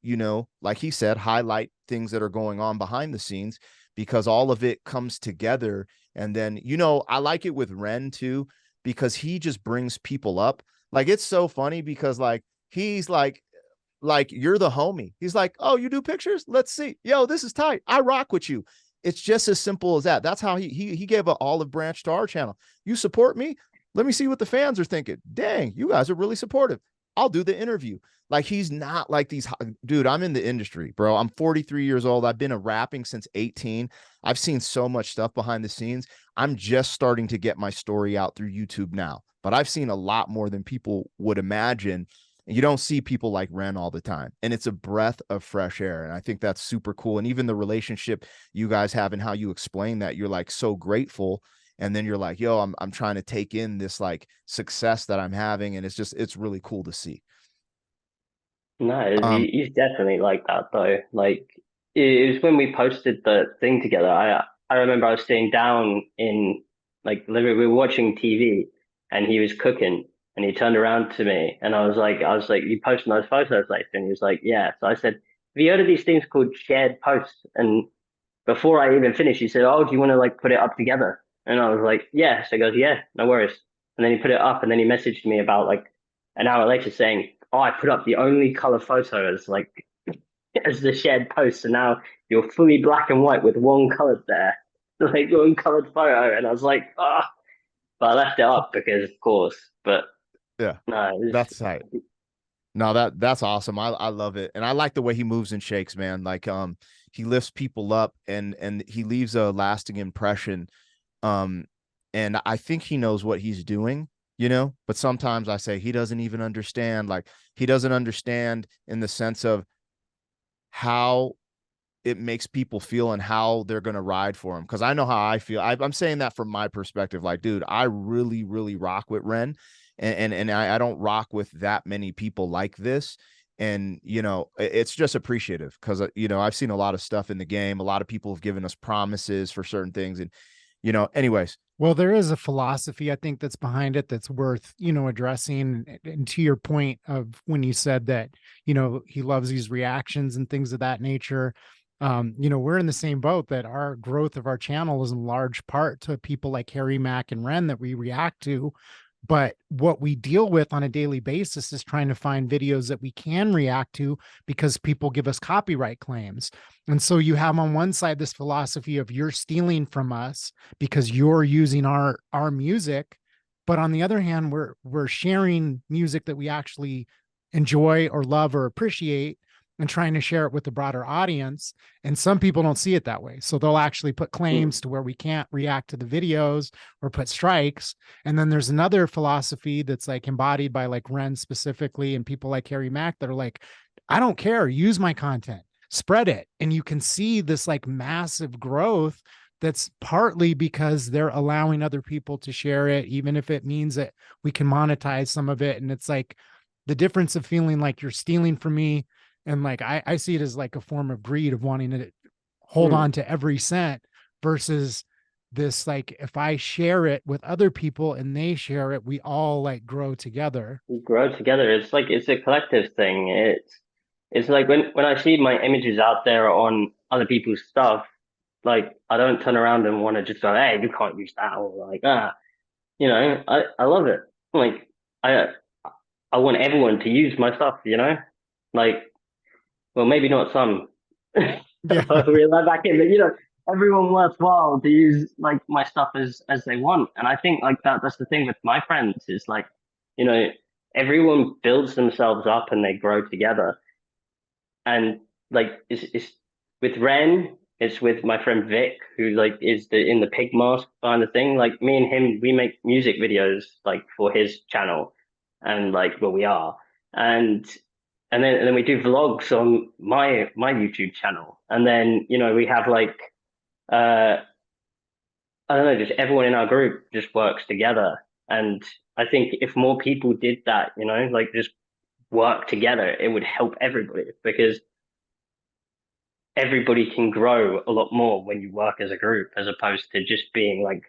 like he said, highlight things that are going on behind the scenes, because all of it comes together. And then, I like it with REN too, because he just brings people up. Like, it's so funny because like, he's like, you're the homie. He's like, oh, you do pictures? Let's see. Yo, this is tight. I rock with you. It's just as simple as that. That's how he gave an olive branch to our channel. You support me? Let me see what the fans are thinking. Dang, you guys are really supportive. I'll do the interview. Like, he's not like these, dude, I'm in the industry, bro. I'm 43 years old. I've been rapping since 18. I've seen so much stuff behind the scenes. I'm just starting to get my story out through YouTube now, but I've seen a lot more than people would imagine. And you don't see people like REN all the time. And it's a breath of fresh air. And I think that's super cool. And even the relationship you guys have and how you explain that, you're like so grateful. And then you're like, yo, I'm trying to take in this like success that I'm having. And it's really cool to see. No, Um, he's definitely like that though. Like it was when we posted the thing together. I remember I was sitting down in like living, we were watching TV, and he was cooking, and he turned around to me, and I was like, you posting those photos later? And he was like, yeah. So I said, have you heard of these things called shared posts? And before I even finished, he said, oh, do you want to like put it up together? And I was like, yeah. So he goes, yeah, no worries. And then he put it up, and then he messaged me about like an hour later saying, oh, I put up the only color photo as like as the shared post, and now you're fully black and white with one colored there, like one colored photo. And I was like, ah, but I left it up because of course. But yeah, no, that's tight. No, that's awesome. I love it. And I like the way he moves and shakes, man. Like, he lifts people up and he leaves a lasting impression And I think he knows what he's doing, you know, but sometimes I say he doesn't even understand. Like, he doesn't understand in the sense of how it makes people feel and how they're going to ride for him. Cause I know how I feel. I'm saying that from my perspective. Like, dude, I really, really rock with Ren, and I don't rock with that many people like this. And, you know, it's just appreciative because, you know, I've seen a lot of stuff in the game. A lot of people have given us promises for certain things. And, you know, anyways. Well, there is a philosophy, I think, that's behind it that's worth, addressing. And to your point of when you said that, he loves these reactions and things of that nature. We're in the same boat that our growth of our channel is in large part to people like Harry, Mack, and Ren that we react to. But what we deal with on a daily basis is trying to find videos that we can react to because people give us copyright claims. And so you have on one side this philosophy of you're stealing from us because you're using our music, but on the other hand, we're sharing music that we actually enjoy or love or appreciate and trying to share it with the broader audience. And some people don't see it that way. So they'll actually put claims to where we can't react to the videos or put strikes. And then there's another philosophy that's like embodied by like Ren specifically and people like Harry Mack that are like, I don't care, use my content, spread it. And you can see this like massive growth that's partly because they're allowing other people to share it, even if it means that we can monetize some of it. And it's like the difference of feeling like you're stealing from me. And like, I see it as like a form of greed of wanting to hold on to every cent versus this, like, if I share it with other people and they share it, we all like grow together. We grow together. It's like, it's a collective thing. It's like when I see my images out there on other people's stuff, like I don't turn around and want to just go, hey, you can't use that, or like, I love it. Like I I want everyone to use my stuff, like, well, maybe not some. Yeah. Reel that back in, but everyone worthwhile to use like my stuff as they want. And I think like that's the thing with my friends is like, you know, everyone builds themselves up and they grow together. And like it's with Ren, it's with my friend Vic, who like is in the pig mask behind the thing. Like me and him, we make music videos like for his channel, and like well we are, and and then we do vlogs on my YouTube channel, and then we have like uh I don't know, just everyone in our group just works together, and I think if more people did that, like just work together, it would help everybody because everybody can grow a lot more when you work as a group as opposed to just being like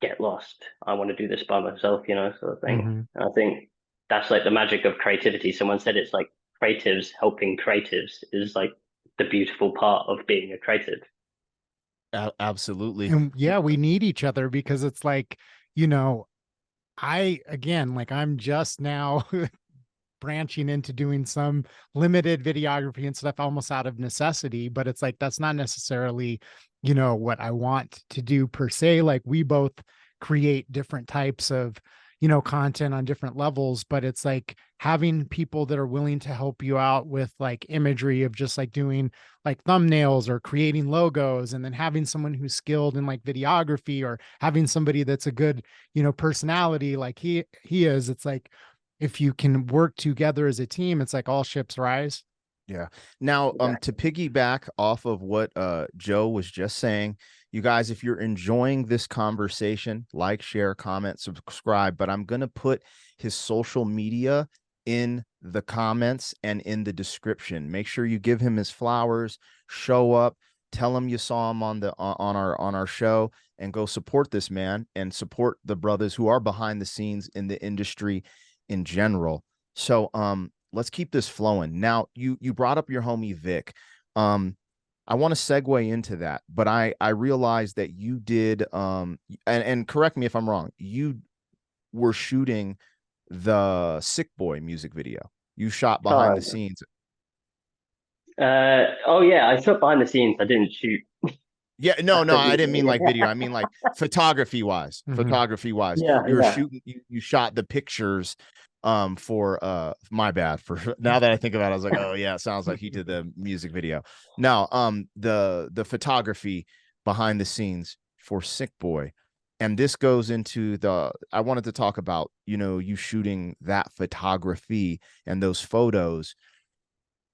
get lost, I want to do this by myself, sort of thing. I think that's like the magic of creativity. Someone said it's like creatives helping creatives is like the beautiful part of being a creative. Absolutely. And yeah, we need each other because it's like, I'm just now branching into doing some limited videography and stuff almost out of necessity, but it's like that's not necessarily what I want to do per se. Like we both create different types of content on different levels, but it's like having people that are willing to help you out with like imagery of just like doing like thumbnails or creating logos, and then having someone who's skilled in like videography, or having somebody that's a good personality like he is. It's like if you can work together as a team, it's like all ships rise. Yeah. Now, to piggyback off of what Joe was just saying, you guys, if you're enjoying this conversation, like, share, comment, subscribe. But I'm going to put his social media in the comments and in the description. Make sure you give him his flowers, show up, tell him you saw him on our show, and go support this man and support the brothers who are behind the scenes in the industry in general. So let's keep this flowing. Now, you brought up your homie Vic. I want to segue into that, but I realized that you did and correct me if I'm wrong, you were shooting the Sick Boy music video. You shot behind the scenes. Oh yeah, I shot behind the scenes. I didn't shoot. Yeah, no, I didn't mean like video. I mean like photography wise. Photography wise. Yeah, you were shooting. You shot the pictures for my bad. For now that I think about it, I was like, oh yeah, it sounds like he did the music video. Now, the photography behind the scenes for Sick Boy, And this goes into I wanted to talk about, you shooting that photography and those photos.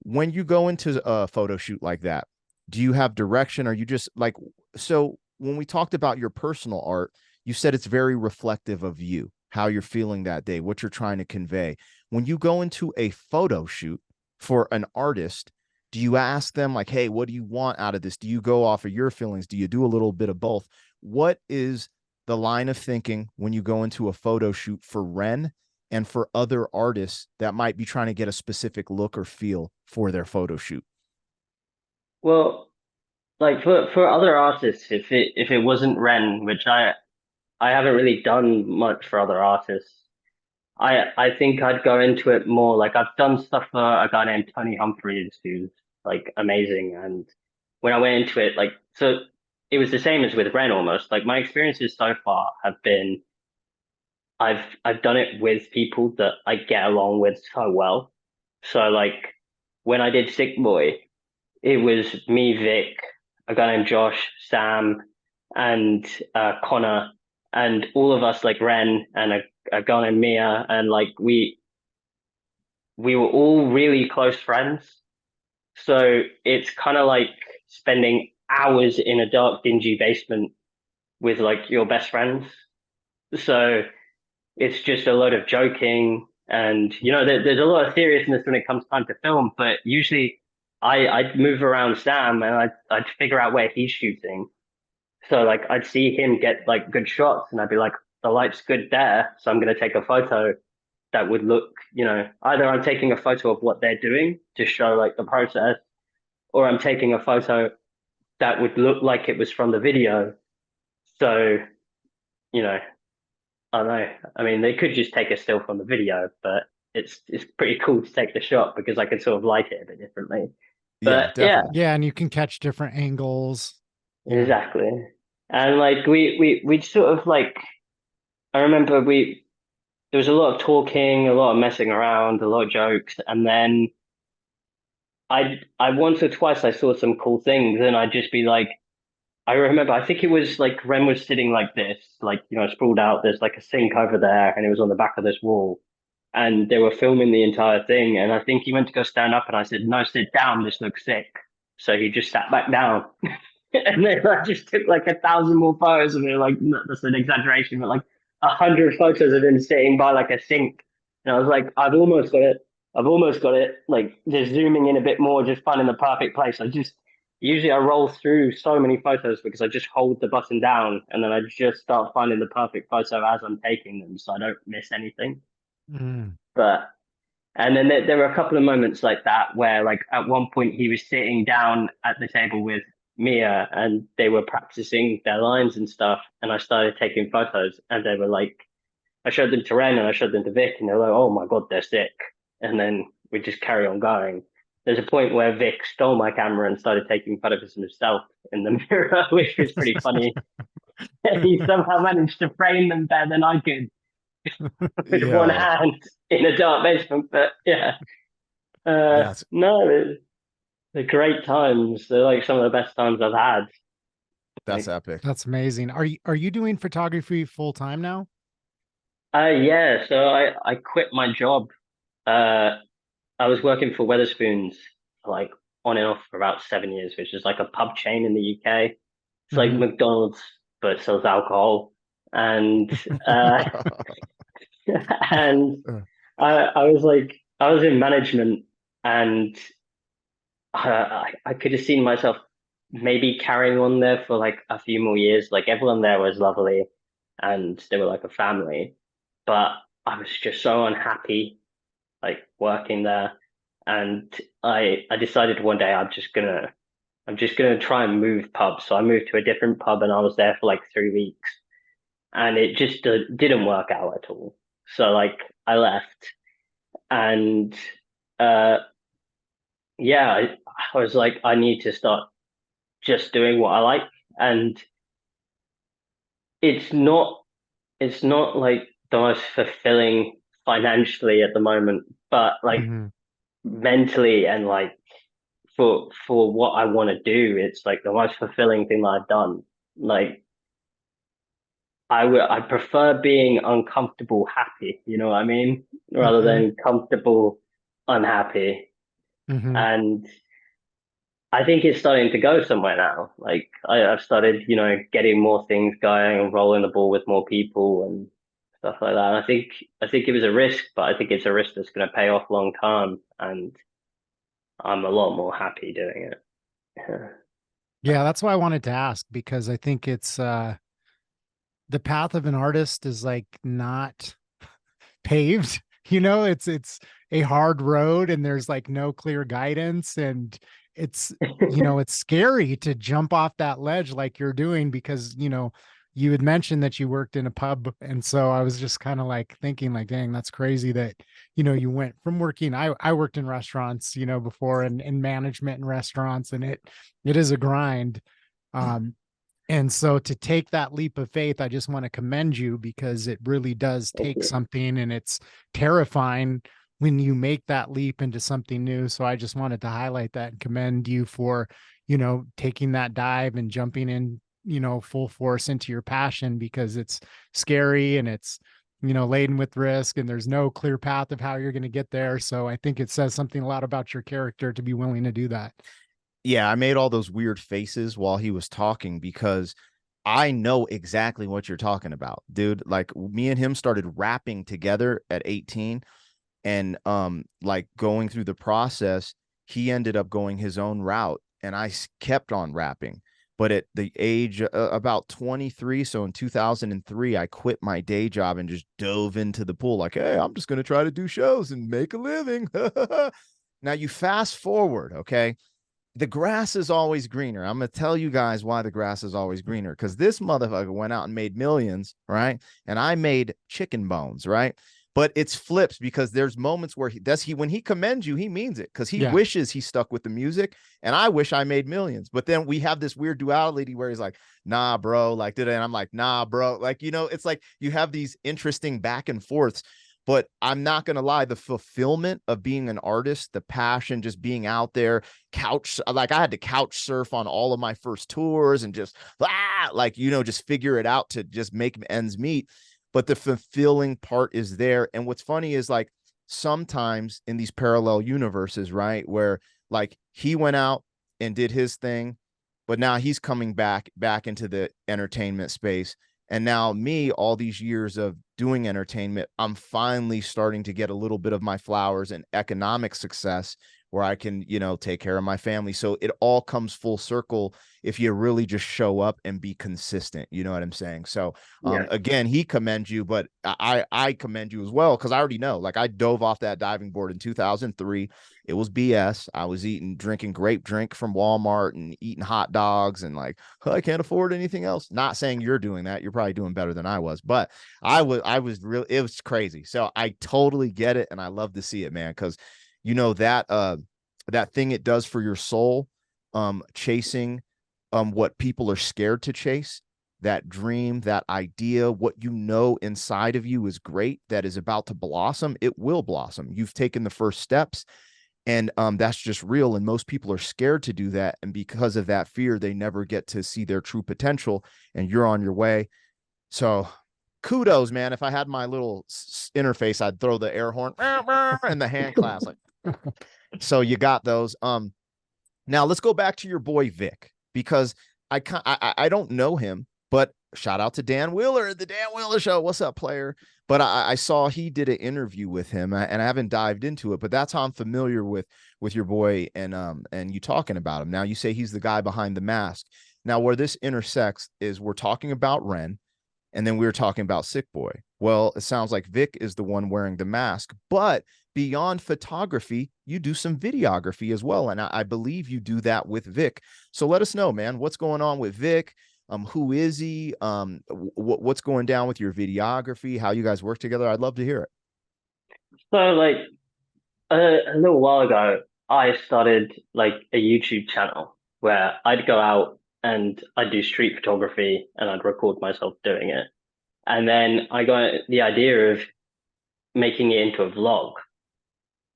When you go into a photo shoot like that, do you have direction? Or you just like, so when we talked about your personal art, you said it's very reflective of you, how you're feeling that day, what you're trying to convey. When you go into a photo shoot for an artist, do you ask them like, hey, what do you want out of this? Do you go off of your feelings? Do you do a little bit of both? What is the line of thinking when you go into a photo shoot for REN and for other artists that might be trying to get a specific look or feel for their photo shoot? Well, like for other artists, if it wasn't REN, which I haven't really done much for other artists, I think I'd go into it more like I've done stuff for a guy named Tony Humphreys who's like amazing, and when I went into it, like so it was the same as with REN almost. Like my experiences so far have been I've done it with people that I get along with so well. So like when I did Sick Boy, it was me, Vic, a guy named Josh, Sam, and Connor, and all of us like Ren and a guy named Mia, and like we were all really close friends. So it's kind of like spending hours in a dark, dingy basement with like your best friends. So it's just a lot of joking, and there's a lot of seriousness when it comes time to film. But usually, I'd move around Sam and I'd figure out where he's shooting. So like I'd see him get like good shots, and I'd be like, the light's good there, so I'm gonna take a photo that would look, either I'm taking a photo of what they're doing to show like the process, or I'm taking a photo that would look like it was from the video. So, you know, I don't know. I mean, they could just take a still from the video, but it's pretty cool to take the shot because I could sort of light it a bit differently. Yeah, But yeah, definitely. Yeah, and you can catch different angles. Yeah. exactly. And like we sort of like I remember there was a lot of talking, a lot of messing around, a lot of jokes, and then I once or twice I saw some cool things, and I'd just be like, I remember I think it was like Ren was sitting like this, like sprawled out. There's like a sink over there, and it was on the back of this wall, and they were filming the entire thing. And I think he went to go stand up, and I said, "No, sit down. This looks sick." So he just sat back down, and then I just took like 1,000 more photos of it. Like that's an exaggeration, but like 100 photos of him sitting by like a sink. And I was like, I've almost got it. I've almost got it. Like just zooming in a bit more, just finding the perfect place. Usually I roll through so many photos because I just hold the button down and then I just start finding the perfect photo as I'm taking them, so I don't miss anything. Mm. But and then there were a couple of moments like that where, like, at one point he was sitting down at the table with Mia and they were practicing their lines and stuff. And I started taking photos and they were like, I showed them to Ren and I showed them to Vic and they were like, oh my God, they're sick. And then we just carry on going. There's a point where Vic stole my camera and started taking photos of himself in the mirror, which was pretty funny. He somehow managed to frame them better than I could with one Yeah, hand in a dark basement. But yeah. that's No, they're great times. They're like some of the best times I've had. that's Like, epic. That's amazing. Are you doing photography full time now? yeah. So I quit my job. Uh, I was working for Weatherspoons like on and off for about 7 years, which is like a pub chain in the UK. It's like Mhm. McDonald's but sells alcohol, and and I was in management, and I could have seen myself maybe carrying on there for like a few more years. Like everyone there was lovely and they were like a family, but I was just so unhappy like working there. And I decided one day I'm just gonna try and move pubs. So I moved to a different pub and I was there for like 3 weeks and it just didn't work out at all. So like I left and uh yeah, I was like I need to start just doing what I like. And it's not it's not like the most fulfilling financially at the moment, but like Mhm. mentally and like for what I want to do, it's like the most fulfilling thing that I've done. Like I prefer being uncomfortable happy, you know what I mean? Rather than comfortable unhappy. Hmm. And I think it's starting to go somewhere now. Like I've started, getting more things going and rolling the ball with more people and stuff like that. And I think it was a risk, but I think it's a risk that's going to pay off long term, and I'm a lot more happy doing it. Yeah, that's why I wanted to ask, because I think it's the path of an artist is like not paved. It's a hard road and there's like no clear guidance, and it's it's scary to jump off that ledge like you're doing, because you had mentioned that you worked in a pub, and so I was just kind of like thinking like, dang, that's crazy that you went from working. I worked in restaurants before, and in management in restaurants, and it is a grind. um and so to take that leap of faith, I just want to commend you, because it really does Thank take you. something, and it's terrifying when you make that leap into something new. So I just wanted to highlight that and commend you for, taking that dive and jumping in, full force into your passion, because it's scary and it's, laden with risk, and there's no clear path of how you're going to get there. So I think it says something a lot about your character to be willing to do that. Yeah, I made all those weird faces while he was talking because I know exactly what you're talking about, dude. Like me and him started rapping together at 18, and like going through the process, he ended up going his own route and kept on rapping. But at the age about 23, so in 2003, I quit my day job and just dove into the pool like, hey, I'm just going to try to do shows and make a living. Now you fast forward, okay? The grass is always greener. I'm going to tell you guys why the grass is always greener, because this motherfucker went out and made millions, right? And I made chicken bones, right? But it's flips, because there's moments where when he commends you, he means it, because he Yeah. wishes he stuck with the music, and I wish I made millions. But then we have this weird duality where he's like, nah, bro, like, and I'm like, nah, bro, like, it's like you have these interesting back and forths. But I'm not going to lie, the fulfillment of being an artist, the passion, just being out there, like I had to couch surf on all of my first tours and just just figure it out to just make ends meet. But the fulfilling part is there. And what's funny is, like, sometimes in these parallel universes, right, where like he went out and did his thing, but now he's coming back into the entertainment space. And now me, all these years of doing entertainment, I'm finally starting to get a little bit of my flowers and economic success where I can, take care of my family. So it all comes full circle if you really just show up and be consistent. You know what I'm saying? So Yeah. again, he commends you, but I commend you as well, because I already know, like, I dove off that diving board in 2003. It was BS. I was drinking grape drink from Walmart and eating hot dogs, and like, I can't afford anything else. Not saying you're doing that. You're probably doing better than I was, but I was really, it was crazy. So I totally get it. And I love to see it, man. Cause that thing it does for your soul, chasing, what people are scared to chase, that dream, that idea, what inside of you is great, that is about to blossom, it will blossom. You've taken the first steps, and that's just real. And most people are scared to do that. And because of that fear, they never get to see their true potential, and you're on your way. So kudos, man. If I had my little interface, I'd throw the air horn and the hand claps. Like, so you got those. Now let's go back to your boy Vic, because I don't know him, but shout out to Dan Wheeler, the Dan Wheeler Show. What's up, player? But I saw he did an interview with him, and I haven't dived into it, but that's how I'm familiar with your boy, and you talking about him. Now you say he's the guy behind the mask. Now where this intersects is we're talking about REN, and then we were talking about Sick Boy. Well, it sounds like Vic is the one wearing the mask, but beyond photography, you do some videography as well. And I believe you do that with Vic. So let us know, man, what's going on with Vic? Who is he? What's going down with your videography? How you guys work together? I'd love to hear it. So like a little while ago, I started like a YouTube channel where I'd go out and I'd do street photography and I'd record myself doing it. And then I got the idea of making it into a vlog,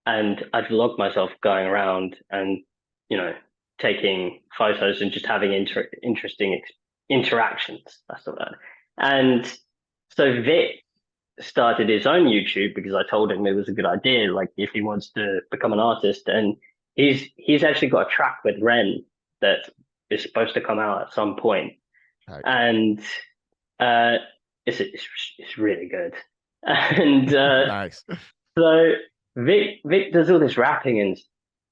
and I'd vlog myself going around and, taking photos and just having interesting interactions. That's the word. And So Vic started his own YouTube because I told him it was a good idea, like if he wants to become an artist. And he's actually got a track with Ren that is supposed to come out at some point. Right. And uh, it's really good. And Nice. so Vic does all this rapping, and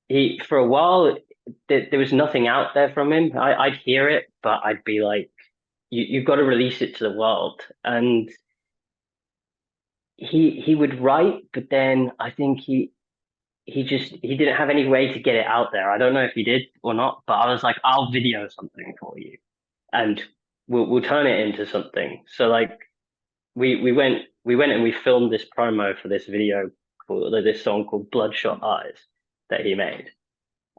he for a while there was nothing out there from him. I'd hear it, but I'd be like, you've got to release it to the world. And he would write, but then I think he didn't have any way to get it out there. I don't know if he did or not, but I was like, I'll video something for you, and we'll turn it into something. So like we went and we filmed this promo for this video for this song called Bloodshot Eyes that he made.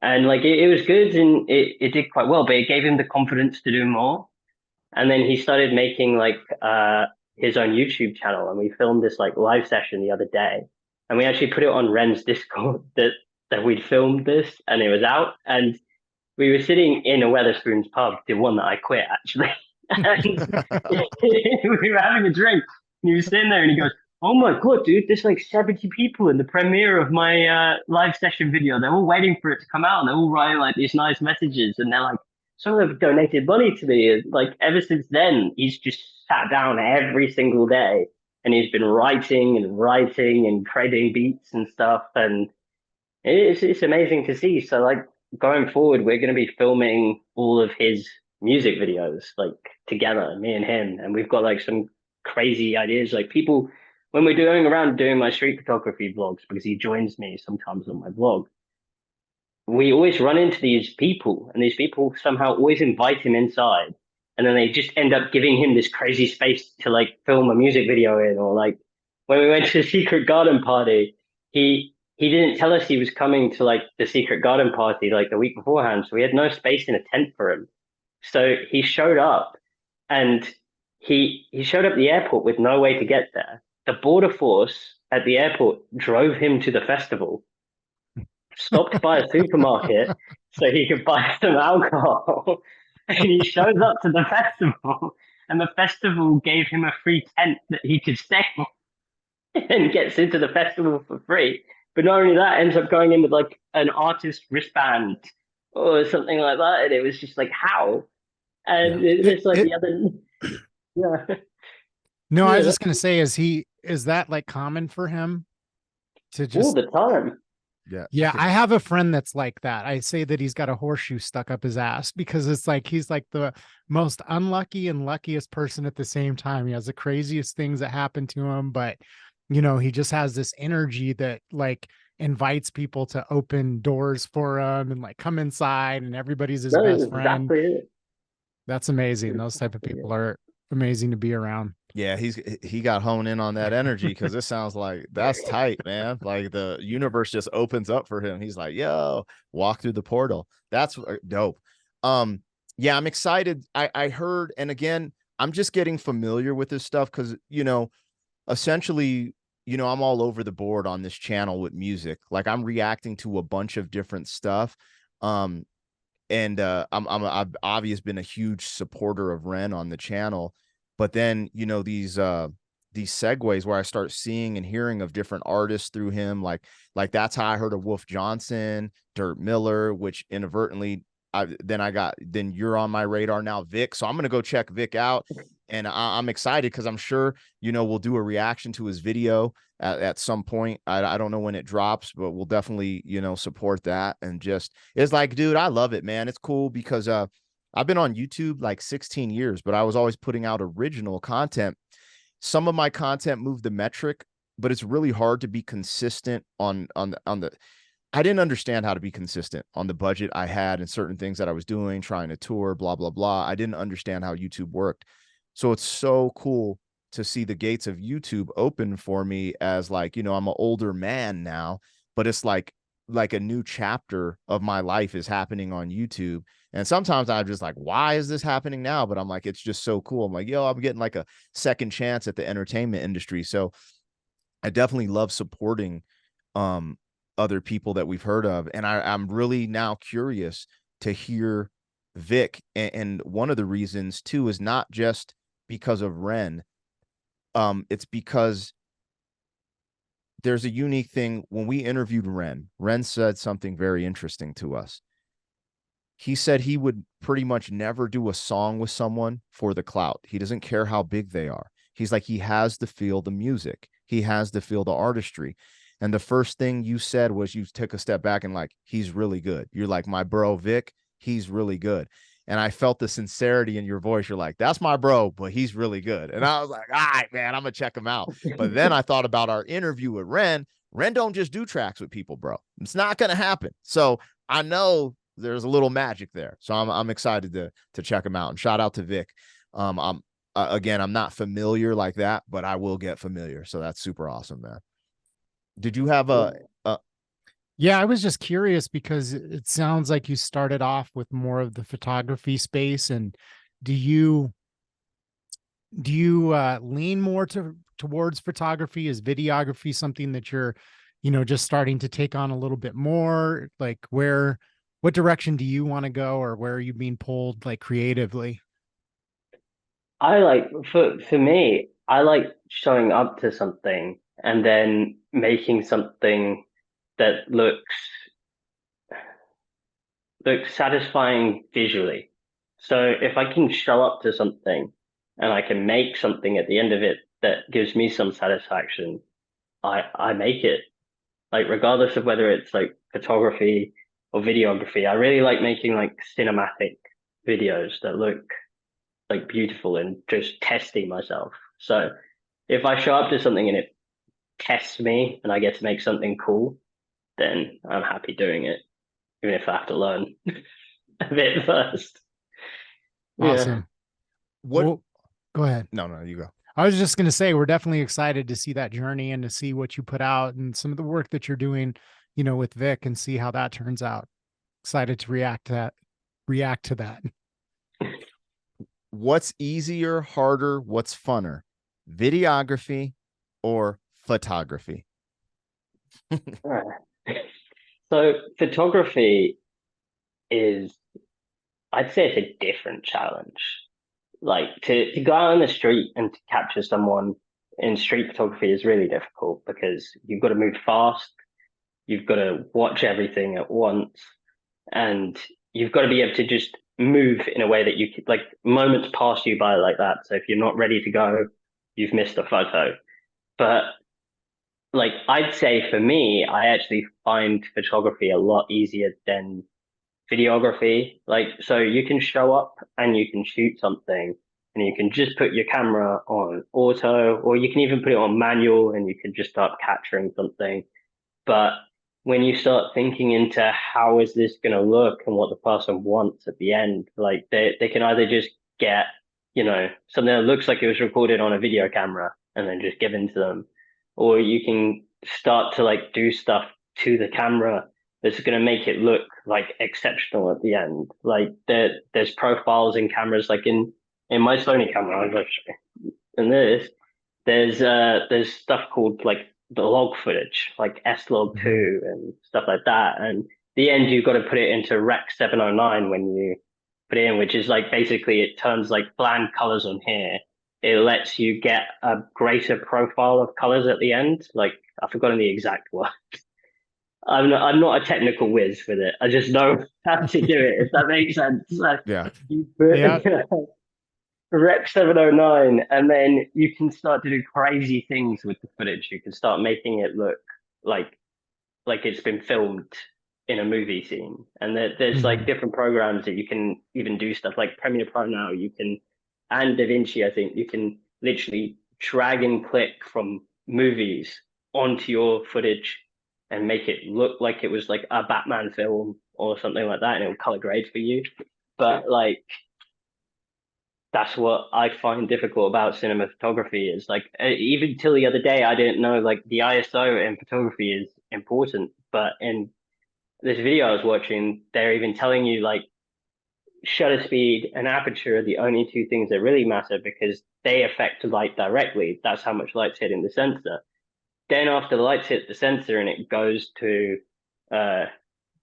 And like it was good and it did quite well, but it gave him the confidence to do more. And then he started making like his own YouTube channel, and we filmed this like live session the other day. And we actually put it on Ren's Discord that we'd filmed this and it was out. And we were sitting in a Weatherspoons pub, the one that I quit actually. And we were having a drink. And he was sitting there and he goes, "Oh my God, dude, there's like 70 people in the premiere of my live session video. They're all waiting for it to come out and they're all writing like these nice messages." And they're like, some of them have donated money to me. And like ever since then, he's just sat down every single day and he's been writing and creating beats and stuff. And it's amazing to see. So like going forward, we're going to be filming all of his music videos like together, me and him, and we've got like some crazy ideas. Like people, when we're going around doing my street photography vlogs, because he joins me sometimes on my vlog, we always run into these people, and these people somehow always invite him inside, and then they just end up giving him this crazy space to like film a music video in. Or like when we went to a secret garden party, he didn't tell us he was coming to like the secret garden party like the week beforehand, so we had no space in a tent for him. So he showed up, and he showed up at the airport with no way to get there. The border force at the airport drove him to the festival, stopped by a supermarket so he could buy some alcohol. And he shows up to the festival, and the festival gave him a free tent that he could stay in and gets into the festival for free. But not only that, ends up going in with like an artist wristband or something like that. And it was just like, how? And Yeah. it's like the other, yeah. No, I was Yeah, just gonna say, is that like common for him to all just? the time. Yeah. Yeah, I have a friend that's like that. I say that he's got a horseshoe stuck up his ass because it's like he's like the most unlucky and luckiest person at the same time. He has the craziest things that happen to him, but he just has this energy that like invites people to open doors for him and like come inside and everybody's his That is best friend. exactly it. That's amazing. Those type of people are amazing to be around. Yeah, he got honed in on that energy because it sounds like that's tight, man. Like the universe just opens up for him. He's like, yo, walk through the portal. That's dope. Yeah, I'm excited. I heard, and again, I'm just getting familiar with this stuff because essentially, I'm all over the board on this channel with music. Like I'm reacting to a bunch of different stuff. And I've obviously been a huge supporter of Ren on the channel. But then, these segues where I start seeing and hearing of different artists through him, like that's how I heard of Wolf Johnson, Dirt Miller, which inadvertently, then you're on my radar now, Vic. So I'm going to go check Vic out. And I'm excited because I'm sure, we'll do a reaction to his video at some point. I don't know when it drops, but we'll definitely, support that. And just, it's like, dude, I love it, man. It's cool because, I've been on YouTube like 16 years, but I was always putting out original content. Some of my content moved the metric, but it's really hard to be consistent on the. I didn't understand how to be consistent on the budget I had and certain things that I was doing, trying to tour, blah, blah, blah. I didn't understand how YouTube worked. So it's so cool to see the gates of YouTube open for me as like, I'm an older man now, but it's like a new chapter of my life is happening on YouTube. And sometimes I'm just like, why is this happening now? But I'm like, it's just so cool. I'm like, yo, I'm getting like a second chance at the entertainment industry. So I definitely love supporting other people that we've heard of. And I'm really now curious to hear Vic. And one of the reasons too is not just because of Ren, It's because there's a unique thing. When we interviewed Ren said something very interesting to us. He said he would pretty much never do a song with someone for the clout. He doesn't care how big they are. He's like, he has to feel the music. He has to feel the artistry. And the first thing you said was you took a step back and like, he's really good. You're like, my bro, Vic, he's really good. And I felt the sincerity in your voice. You're like, that's my bro, but he's really good. And I was like, all right, man, I'm going to check him out. But then I thought about our interview with Ren. Ren don't just do tracks with people, bro. It's not going to happen. So I know there's a little magic there. So I'm excited to check him out. And shout out to Vic. Again, I'm not familiar like that, but I will get familiar. So that's super awesome, man. Did you have Yeah, I was just curious because it sounds like you started off with more of the photography space. And do you lean more towards photography? Is videography something that you're, just starting to take on a little bit more? Like what direction do you want to go, or where are you being pulled like creatively? I like for me, I like showing up to something and then making something that looks satisfying visually. So if I can show up to something and I can make something at the end of it that gives me some satisfaction, I make it. Like regardless of whether it's like photography or videography, I really like making like cinematic videos that look like beautiful and just testing myself. So if I show up to something and it tests me and I get to make something cool, then I'm happy doing it, even if I have to learn a bit first. Yeah. Awesome. what? Well, go ahead. No, you go. I was just going to say, we're definitely excited to see that journey and to see what you put out and some of the work that you're doing, with Vic, and see how that turns out. Excited to react to that. What's easier, harder? What's funner? Videography or photography? So photography is, I'd say it's a different challenge. Like to go out on the street and to capture someone in street photography is really difficult because you've got to move fast, you've got to watch everything at once, and you've got to be able to just move in a way that you could, like, moments pass you by like that. So if you're not ready to go, you've missed a photo. But like I'd say for me, I actually find photography a lot easier than videography. Like, so you can show up and you can shoot something and you can just put your camera on auto, or you can even put it on manual and you can just start capturing something. But when you start thinking into how is this going to look and what the person wants at the end, like they can either just get, something that looks like it was recorded on a video camera and then just given to them, or you can start to like do stuff to the camera that's going to make it look like exceptional at the end. Like there's profiles in cameras, like in my Sony camera, and there's stuff called like the log footage, like S-Log2 and stuff like that. And the end, you've got to put it into Rec 709 when you put it in, which is like basically it turns like bland colors on here. It lets you get a greater profile of colors at the end. Like I've forgotten the exact word. I'm not a technical whiz with it. I just know how to do it, if that makes sense. Like, Yeah. you put Rec 709, and then you can start to do crazy things with the footage. You can start making it look like it's been filmed in a movie scene. And there's like different programs that you can even do stuff like Premiere Pro now. You can, and DaVinci, I think you can literally drag and click from movies onto your footage and make it look like it was like a Batman film or something like that, and it'll color grade for you. But like, that's what I find difficult about cinema photography is like, even till the other day, I didn't know like the ISO in photography is important. But in this video I was watching, they're even telling you like shutter speed and aperture are the only two things that really matter because they affect light directly. That's how much light's hitting the sensor. Then after the lights hit the sensor and it goes to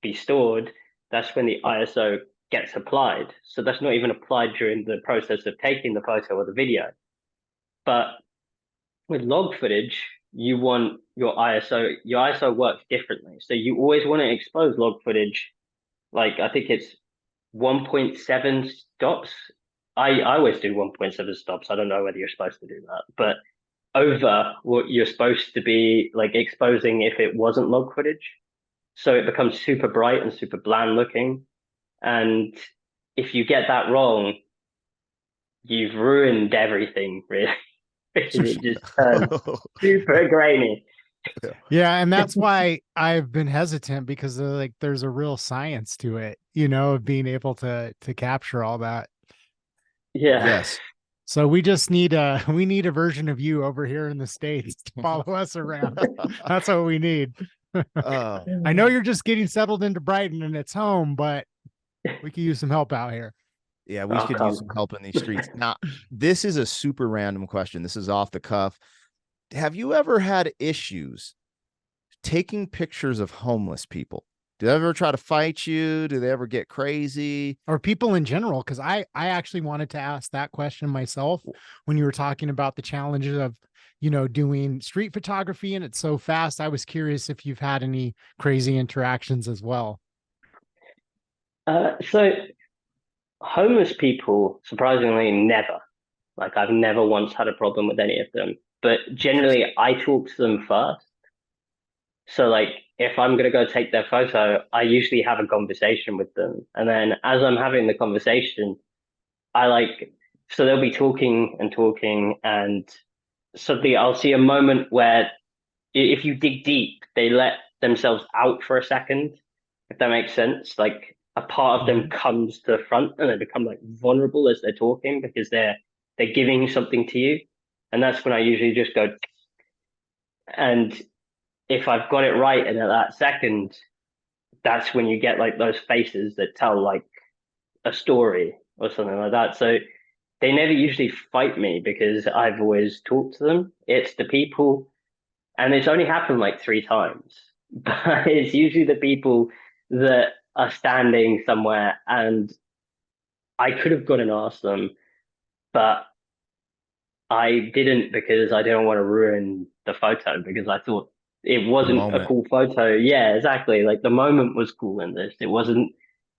be stored, that's when the ISO gets applied. So that's not even applied during the process of taking the photo or the video. But with log footage, you want your ISO. Your ISO works differently, so you always want to expose log footage. Like I think it's 1.7 stops. I always do 1.7 stops. I don't know whether you're supposed to do that, but over what you're supposed to be like exposing if it wasn't log footage. So it becomes super bright and super bland looking. And if you get that wrong, you've ruined everything, really. It just turns super grainy. Yeah, and that's why I've been hesitant, because like there's a real science to it, of being able to capture all that. Yeah. Yes. So we just need a version of you over here in the States to follow us around. That's what we need. I know you're just getting settled into Brighton and it's home, but we could use some help out here. Yeah, we could use some help in these streets. Now, this is a super random question. This is off the cuff. Have you ever had issues taking pictures of homeless people? Do they ever try to fight you? Do they ever get crazy? Or people in general? Because I actually wanted to ask that question myself when you were talking about the challenges of, doing street photography, and it's so fast. I was curious if you've had any crazy interactions as well. So homeless people, surprisingly, never. Like I've never once had a problem with any of them. But generally, I talk to them first. So like if I'm gonna go take their photo, I usually have a conversation with them. And then as I'm having the conversation, so they'll be talking and talking, and suddenly I'll see a moment where if you dig deep, they let themselves out for a second, if that makes sense. Like a part of them comes to the front and they become like vulnerable as they're talking because they're giving something to you. And that's when I usually just go, and if I've got it right, and at that second, that's when you get like those faces that tell like a story or something like that. So they never usually fight me because I've always talked to them. It's the people, and it's only happened like 3 times, but it's usually the people that are standing somewhere, and I could have gone and asked them, but I didn't because I didn't want to ruin the photo because I thought it wasn't a cool photo. Yeah, exactly. Like the moment was cool in this. It wasn't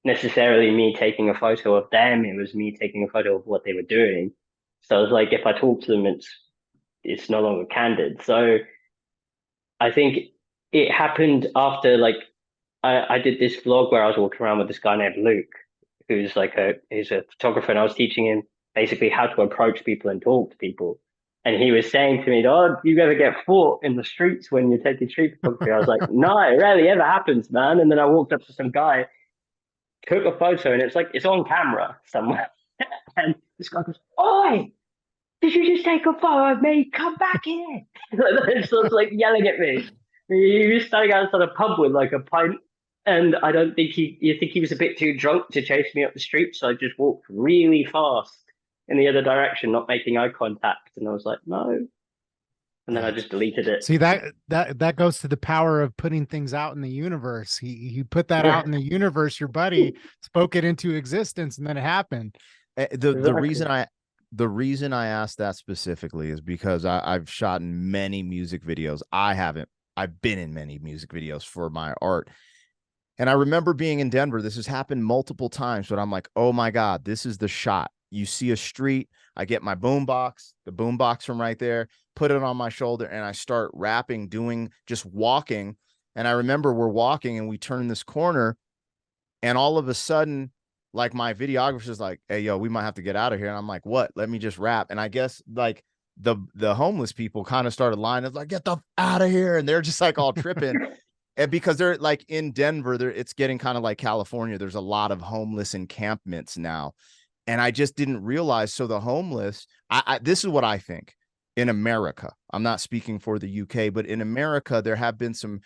necessarily me taking a photo of them. It was me taking a photo of what they were doing. So I was like, if I talk to them, it's no longer candid. So I think it happened after like I did this vlog where I was walking around with this guy named Luke, he's a photographer, and I was teaching him basically how to approach people and talk to people. And he was saying to me, "Oh, do you ever get fought in the streets when you're taking street photography?" I was like, "No, it rarely ever happens, man." And then I walked up to some guy, took a photo, and it's on camera somewhere. And this guy goes, "Oi, did you just take a photo of me? Come back here!" So it's like yelling at me. He was standing outside a pub with like a pint, and I don't think you think he was a bit too drunk to chase me up the street. So I just walked really fast in the other direction, not making eye contact. And I was like, "No." And then I just deleted it. See, that goes to the power of putting things out in the universe. He put that out in the universe. Your buddy spoke it into existence, and then it happened. The reason I asked that specifically is because I've shot in many music videos. I've been in many music videos for my art. And I remember being in Denver. This has happened multiple times, but I'm like, oh my God, this is the shot. You see a street, I get my the boombox from right there, put it on my shoulder, and I start rapping, just walking. And I remember we're walking and we turn this corner, and all of a sudden, like my videographer's like, "Hey, yo, we might have to get out of here." And I'm like, "What? Let me just rap." And I guess like the homeless people kind of started lining up like, "Get the out of here." And they're just like all tripping. And because they're like in Denver, it's getting kind of like California. There's a lot of homeless encampments now. And I just didn't realize. So the homeless, this is what I think in America. I'm not speaking for the UK, but in America, there have been some,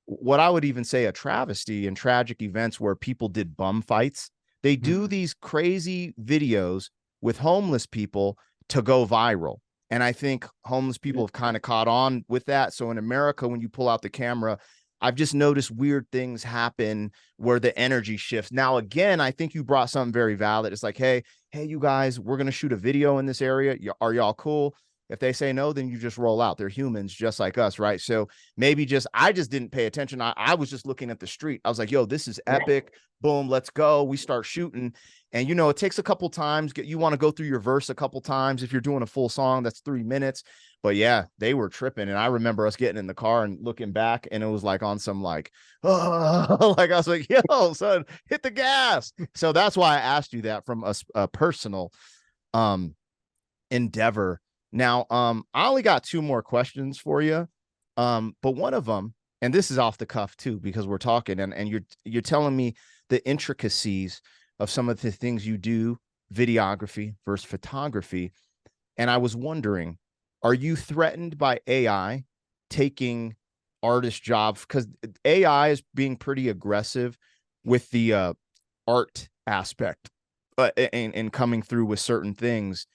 what I would even say a travesty and tragic events where people did bum fights. They do these crazy videos with homeless people to go viral. And I think homeless people have kind of caught on with that. So in America, when you pull out the camera, I've just noticed weird things happen where the energy shifts. Now, again, I think you brought something very valid. It's like, hey, you guys, we're going to shoot a video in this area. Are y'all cool? If they say no, then you just roll out. They're humans just like us, right? So maybe I just didn't pay attention. I was just looking at the street. I was like, yo, this is epic. Boom, let's go. We start shooting. And, it takes a couple times. You want to go through your verse a couple times. If you're doing a full song, that's 3 minutes. But yeah, they were tripping. And I remember us getting in the car and looking back, and it was like on some like, oh, like I was like, yo, son, hit the gas. So that's why I asked you that from a personal endeavor. Now, I only got 2 more questions for you. But one of them, and this is off the cuff too, because we're talking and you're telling me the intricacies of some of the things you do, videography versus photography. And I was wondering, are you threatened by AI taking artist jobs? Because AI is being pretty aggressive with the art aspect and coming through with certain things.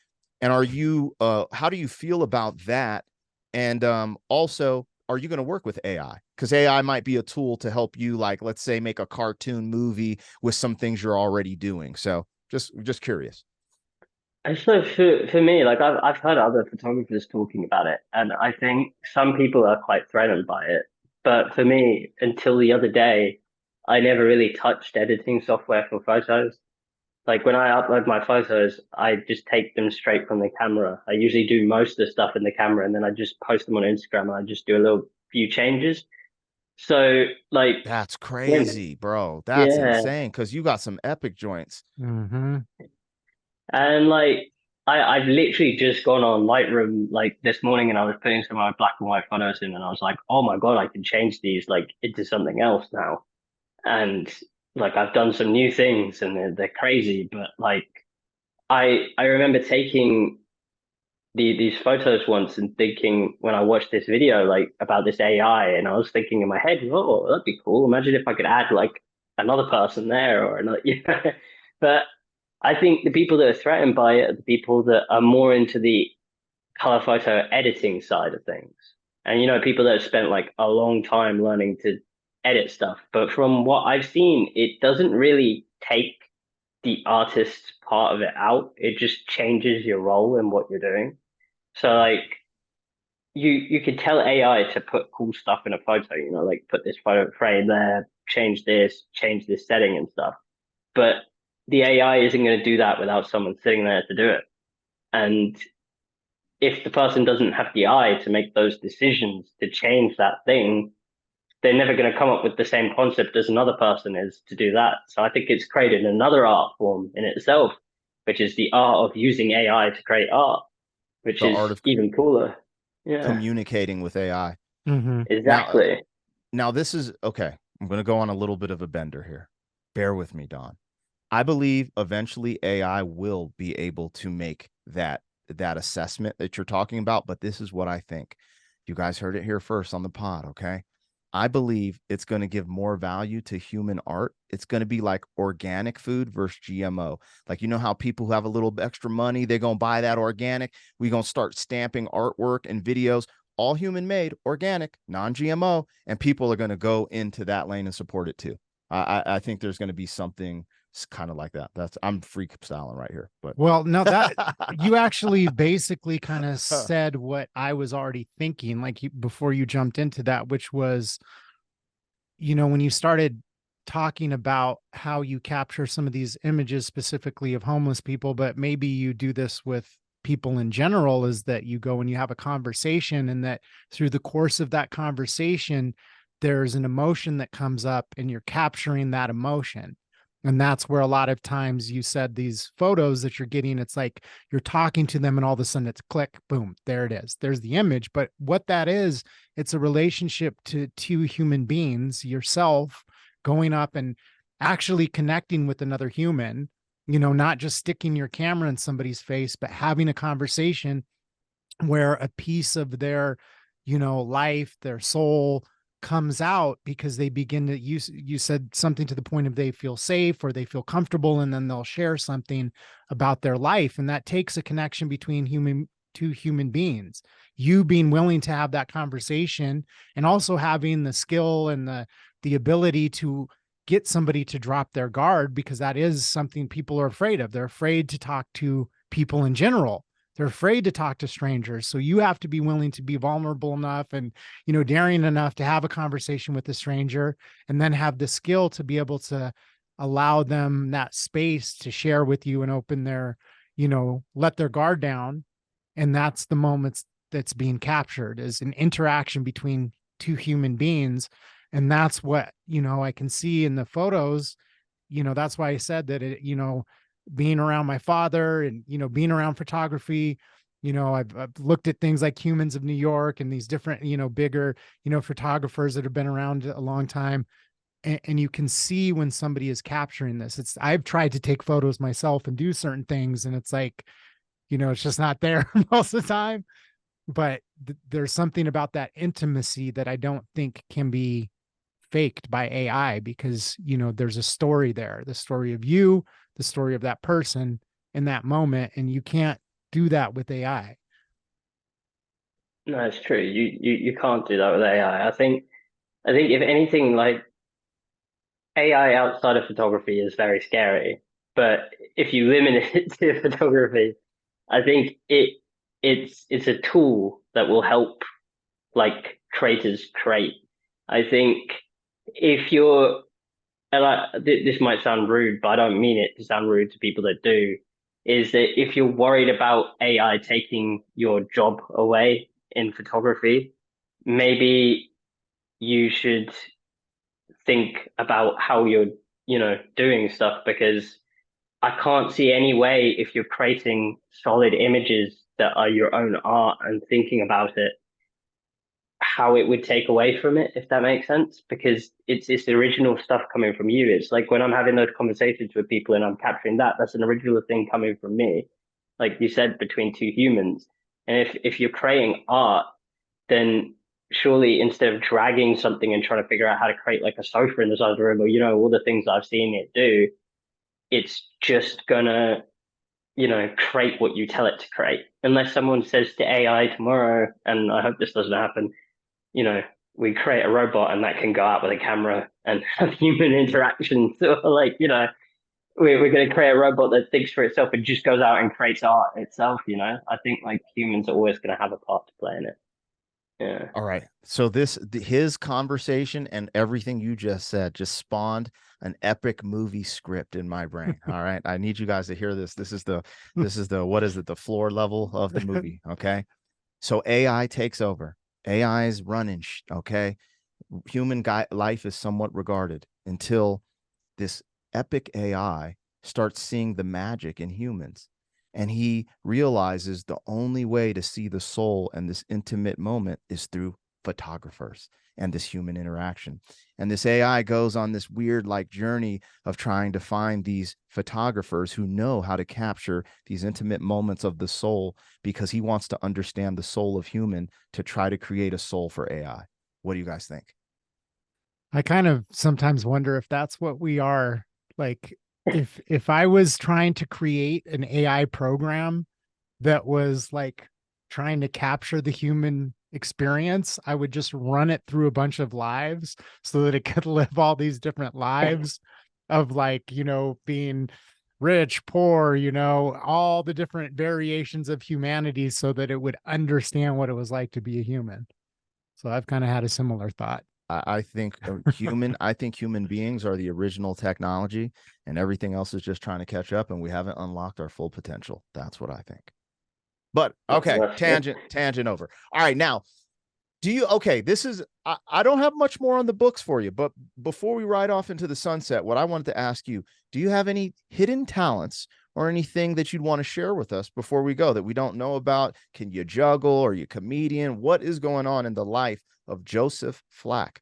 And are you, how do you feel about that? And also, are you going to work with AI? Because AI might be a tool to help you, like, let's say, make a cartoon movie with some things you're already doing. So just curious. And so for me, like I've heard other photographers talking about it, and I think some people are quite threatened by it. But for me, until the other day, I never really touched editing software for photos. Like when I upload my photos, I just take them straight from the camera. I usually do most of the stuff in the camera, and then I just post them on Instagram, and I just do a little few changes. So like That's when, crazy, bro. That's yeah, insane, because you got some epic joints. Mm-hmm. and like I've literally just gone on Lightroom like this morning, and I was putting some of my black and white photos in, and I was like, oh my God, I can change these like into something else now. And like I've done some new things, and they're crazy, but like I remember taking these photos once and thinking when I watched this video like about this AI, and I was thinking in my head, oh, that'd be cool. Imagine if I could add like another person there or another, yeah. But I think the people that are threatened by it are the people that are more into the color photo editing side of things. And people that have spent like a long time learning to edit stuff. But from what I've seen, it doesn't really take the artist part of it out. It just changes your role in what you're doing. So like you could tell AI to put cool stuff in a photo, like put this photo frame there, change this setting and stuff. But the AI isn't going to do that without someone sitting there to do it. And if the person doesn't have the eye to make those decisions to change that thing, they're never going to come up with the same concept as another person is to do that. So I think it's created another art form in itself, which is the art of using AI to create art, which The is art of even cooler. Yeah, communicating with AI. Mm-hmm. exactly. Now this is okay. I'm going to go on a little bit of a bender here. Bear with me, Don. I believe eventually AI will be able to make that assessment that you're talking about, but this is what I think. You guys heard it here first on the pod, okay? I believe it's going to give more value to human art. It's going to be like organic food versus GMO. Like, how people who have a little extra money, they're going to buy that organic. We're going to start stamping artwork and videos, all human made, organic, non-GMO, and people are going to go into that lane and support it too. I think there's going to be something kind of like that. I'm freestyling right here, but Well, no, that you actually basically kind of said what I was already thinking, like before you jumped into that, which was, when you started talking about how you capture some of these images specifically of homeless people, but maybe you do this with people in general, is that you go and you have a conversation, and that through the course of that conversation, there's an emotion that comes up and you're capturing that emotion. And that's where a lot of times you said these photos that you're getting, it's like you're talking to them and all of a sudden it's click, boom, there it is. There's the image. But what that is, it's a relationship to two human beings, yourself going up and actually connecting with another human, not just sticking your camera in somebody's face, but having a conversation where a piece of their, life, their soul, comes out because they begin to you said something to the point of they feel safe or they feel comfortable, and then they'll share something about their life, and that takes a connection between two human beings, you being willing to have that conversation and also having the skill and the ability to get somebody to drop their guard, because that is something people are afraid of. They're afraid to talk to people in general, They're afraid to talk to strangers. So you have to be willing to be vulnerable enough and, daring enough to have a conversation with a stranger, and then have the skill to be able to allow them that space to share with you and open their, let their guard down. And that's the moments that's being captured, is an interaction between two human beings. And that's what, I can see in the photos. That's why I said that being around my father and, being around photography, I've looked at things like Humans of New York and these different, bigger, photographers that have been around a long time. And you can see when somebody is capturing this. I've tried to take photos myself and do certain things, and it's like, it's just not there most of the time. But there's something about that intimacy that I don't think can be faked by AI, because, there's a story there, the story of you, the story of that person in that moment. And you can't do that with AI. No, it's true. You can't do that with AI. I think if anything, like AI outside of photography is very scary. But if you limit it to photography, I think it's a tool that will help like creators create. I think if you're and this might sound rude, but I don't mean it to sound rude to people that do, is that if you're worried about AI taking your job away in photography, maybe you should think about how you're, doing stuff, because I can't see any way, if you're creating solid images that are your own art and thinking about it, how it would take away from it, if that makes sense, because it's the original stuff coming from you. It's like when I'm having those conversations with people and I'm capturing that's an original thing coming from me, like you said, between two humans. And if you're creating art, then surely instead of dragging something and trying to figure out how to create like a sofa in the side of the room, or all the things I've seen it do, it's just gonna create what you tell it to create. Unless someone says to AI tomorrow, and I hope this doesn't happen, we create a robot and that can go out with a camera and have human interactions. So like, we're going to create a robot that thinks for itself and just goes out and creates art itself. I think like humans are always going to have a part to play in it. Yeah. All right. So his conversation and everything you just said just spawned an epic movie script in my brain. All right. I need you guys to hear this. This is the what is it? The floor level of the movie. Okay. So AI takes over. AI is running. Okay. Human life is somewhat regarded until this epic AI starts seeing the magic in humans. And he realizes the only way to see the soul and this intimate moment is through photographers and this human interaction. And this AI goes on this weird like journey of trying to find these photographers who know how to capture these intimate moments of the soul, because he wants to understand the soul of human to try to create a soul for AI. What do you guys think? I kind of sometimes wonder if that's what we are. Like, if I was trying to create an AI program that was like trying to capture the human experience, I would just run it through a bunch of lives so that it could live all these different lives of like, being rich, poor, all the different variations of humanity, so that it would understand what it was like to be a human. So I've kind of had a similar thought. I think human beings are the original technology, and everything else is just trying to catch up, and we haven't unlocked our full potential. That's what I think. But okay, tangent over. All right, now, I don't have much more on the books for you, but before we ride off into the sunset, what I wanted to ask you, do you have any hidden talents or anything that you'd want to share with us before we go that we don't know about? Can you juggle? Are you a comedian? What is going on in the life of Joseph Flack?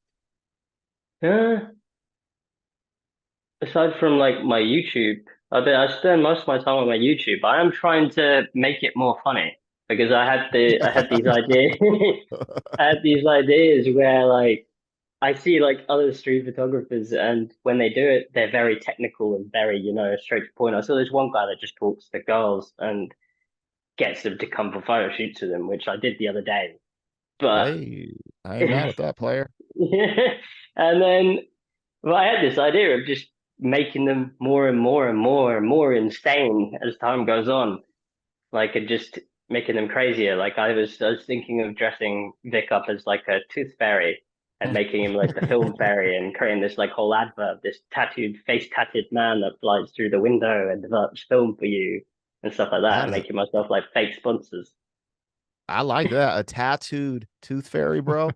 Aside from like my YouTube, I spend most of my time on my YouTube. I am trying to make it more funny, because I had these ideas. I had these ideas where like I see like other street photographers, and when they do it, they're very technical and very, straight to the point. I saw this one guy that just talks to girls and gets them to come for photo shoots with him, which I did the other day. But Hey, I ain't mad at that, player. and then, well, I had this idea of just making them more and more and more and more insane as time goes on. Like, and just making them crazier. Like I was thinking of dressing Vic up as like a tooth fairy and making him like the film fairy and creating this like whole advert, this face tattooed man that flies through the window and develops film for you and stuff like that, That and is, making myself like fake sponsors. I like that. A tattooed tooth fairy, bro.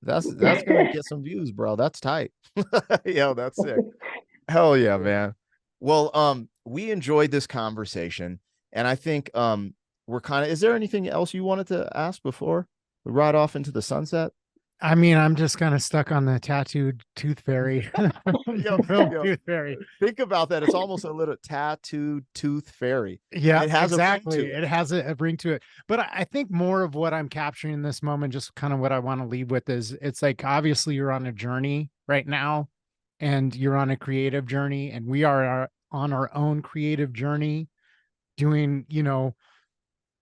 That's gonna get some views, bro. That's tight. Yo, that's sick. Hell yeah, man. Well, we enjoyed this conversation, and I think we're kind of. Is there anything else you wanted to ask before we ride off into the sunset? I mean, I'm just kind of stuck on the tattooed tooth fairy. Yo, Film yo, tooth fairy. think about that. It's almost a little tattooed tooth fairy. Yeah, It has exactly. a ring to it. It has a ring to it. But I think more of what I'm capturing in this moment, just kind of what I want to leave with is it's like obviously you're on a journey right now and you're on a creative journey, and we are on our own creative journey doing,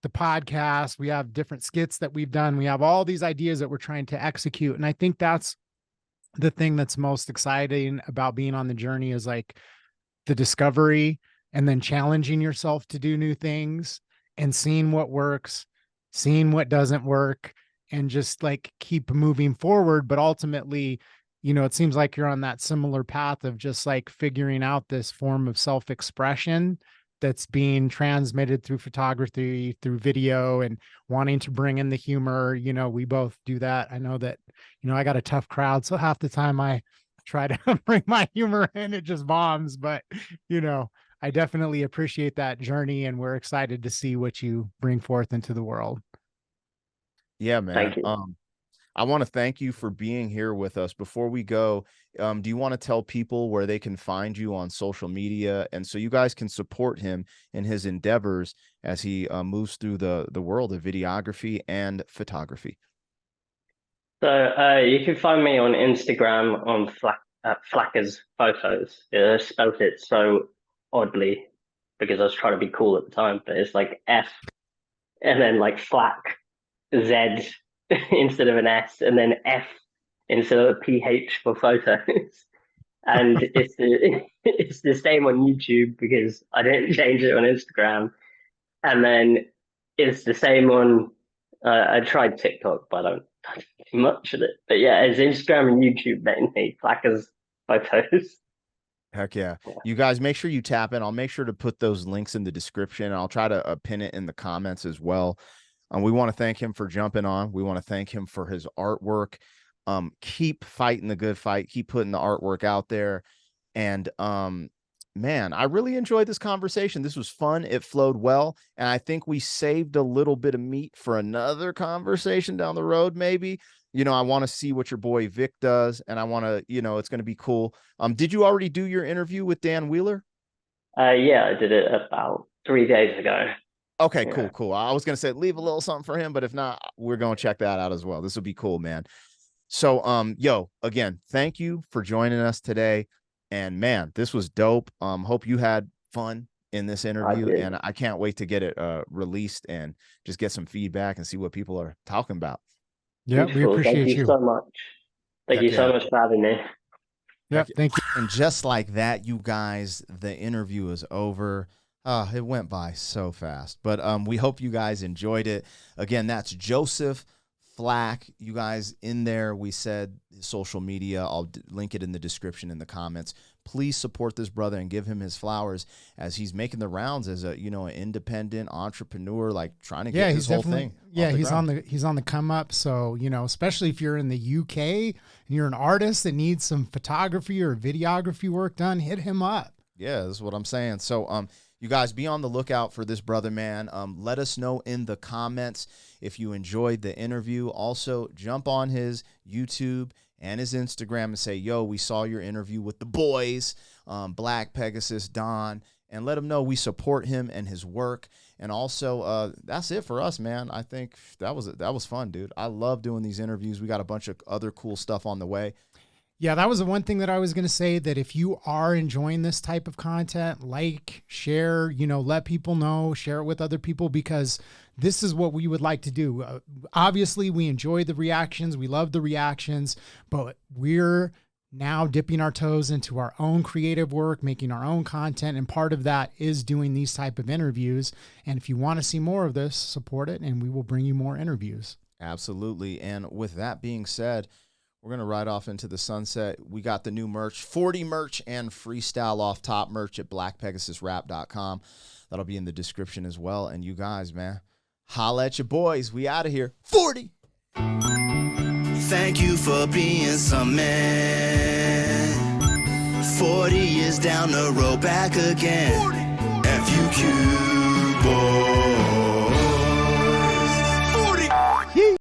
the podcast. We have different skits that we've done. We have all these ideas that we're trying to execute. And I think that's the thing that's most exciting about being on the journey is like the discovery and then challenging yourself to do new things and seeing what works, seeing what doesn't work, and just like keep moving forward. But ultimately, it seems like you're on that similar path of just like figuring out this form of self-expression that's being transmitted through photography, through video, and wanting to bring in the humor. We both do that. I know that, I got a tough crowd. So half the time I try to bring my humor in, it just bombs. But, I definitely appreciate that journey, and we're excited to see what you bring forth into the world. Yeah, man. Thank you. I want to thank you for being here with us. Before we go, do you want to tell people where they can find you on social media, and so you guys can support him in his endeavors as he moves through the world of videography and photography? So you can find me on Instagram on Flacker's photos. I spelled it so oddly because I was trying to be cool at the time, but it's like F and then like Flack Z instead of an S, and then F instead of a PH for photos. And it's the same on YouTube because I didn't change it on Instagram. And then it's the same on I tried TikTok, but I don't touch too much of it. But yeah, it's Instagram and YouTube mainly. Flacker's photos. Heck yeah. You guys make sure you tap in. I'll make sure to put those links in the description, and I'll try to pin it in the comments as well. We want to thank him for jumping on. We want to thank him for his artwork. Keep fighting the good fight. Keep putting the artwork out there. And man, I really enjoyed this conversation. This was fun. It flowed well. And I think we saved a little bit of meat for another conversation down the road, maybe. I want to see what your boy Vic does. And I want to, it's going to be cool. Did you already do your interview with Dan Wheeler? Yeah, I did it about 3 days ago. Okay, Yeah. cool. I was going to say, leave a little something for him, but if not, we're going to check that out as well. This will be cool, man. So, yo, again, thank you for joining us today. And man, this was dope. Hope you had fun in this interview, and I can't wait to get it released and just get some feedback and see what people are talking about. Yeah, we appreciate Thank you so much. Thank you so much for having me. Yeah, thank you. And just like that, you guys, the interview is over. It went by so fast, but we hope you guys enjoyed it. Again, that's Joseph Flack. You guys in there, we said his social media. I'll link it in the description in the comments. Please support this brother and give him his flowers as he's making the rounds as a an independent entrepreneur, like trying to get this whole thing. Yeah, he's on the come up. So especially if you're in the UK and you're an artist that needs some photography or videography work done, hit him up. Yeah, that's what I'm saying. So you guys be on the lookout for this brother, man. Let us know in the comments if you enjoyed the interview. Also, jump on his YouTube and his Instagram and say, yo, we saw your interview with the boys, Black, Pegasus, Don, and let him know we support him and his work. And also, that's it for us, man. I think that was fun, dude. I love doing these interviews. We got a bunch of other cool stuff on the way. Yeah, that was the one thing that I was going to say, that if you are enjoying this type of content, like, share, let people know, share it with other people, because this is what we would like to do. Obviously, we enjoy the reactions. We love the reactions, but we're now dipping our toes into our own creative work, making our own content. And part of that is doing these type of interviews. And if you want to see more of this, support it and we will bring you more interviews. Absolutely. And with that being said, we're going to ride off into the sunset. We got the new merch, 40 merch and freestyle off top merch at blackpegasusrap.com. That'll be in the description as well. And you guys, man, holla at your boys. We out of here. 40. Thank you for being some man. 40 years down the road, back again. FUQ, boy.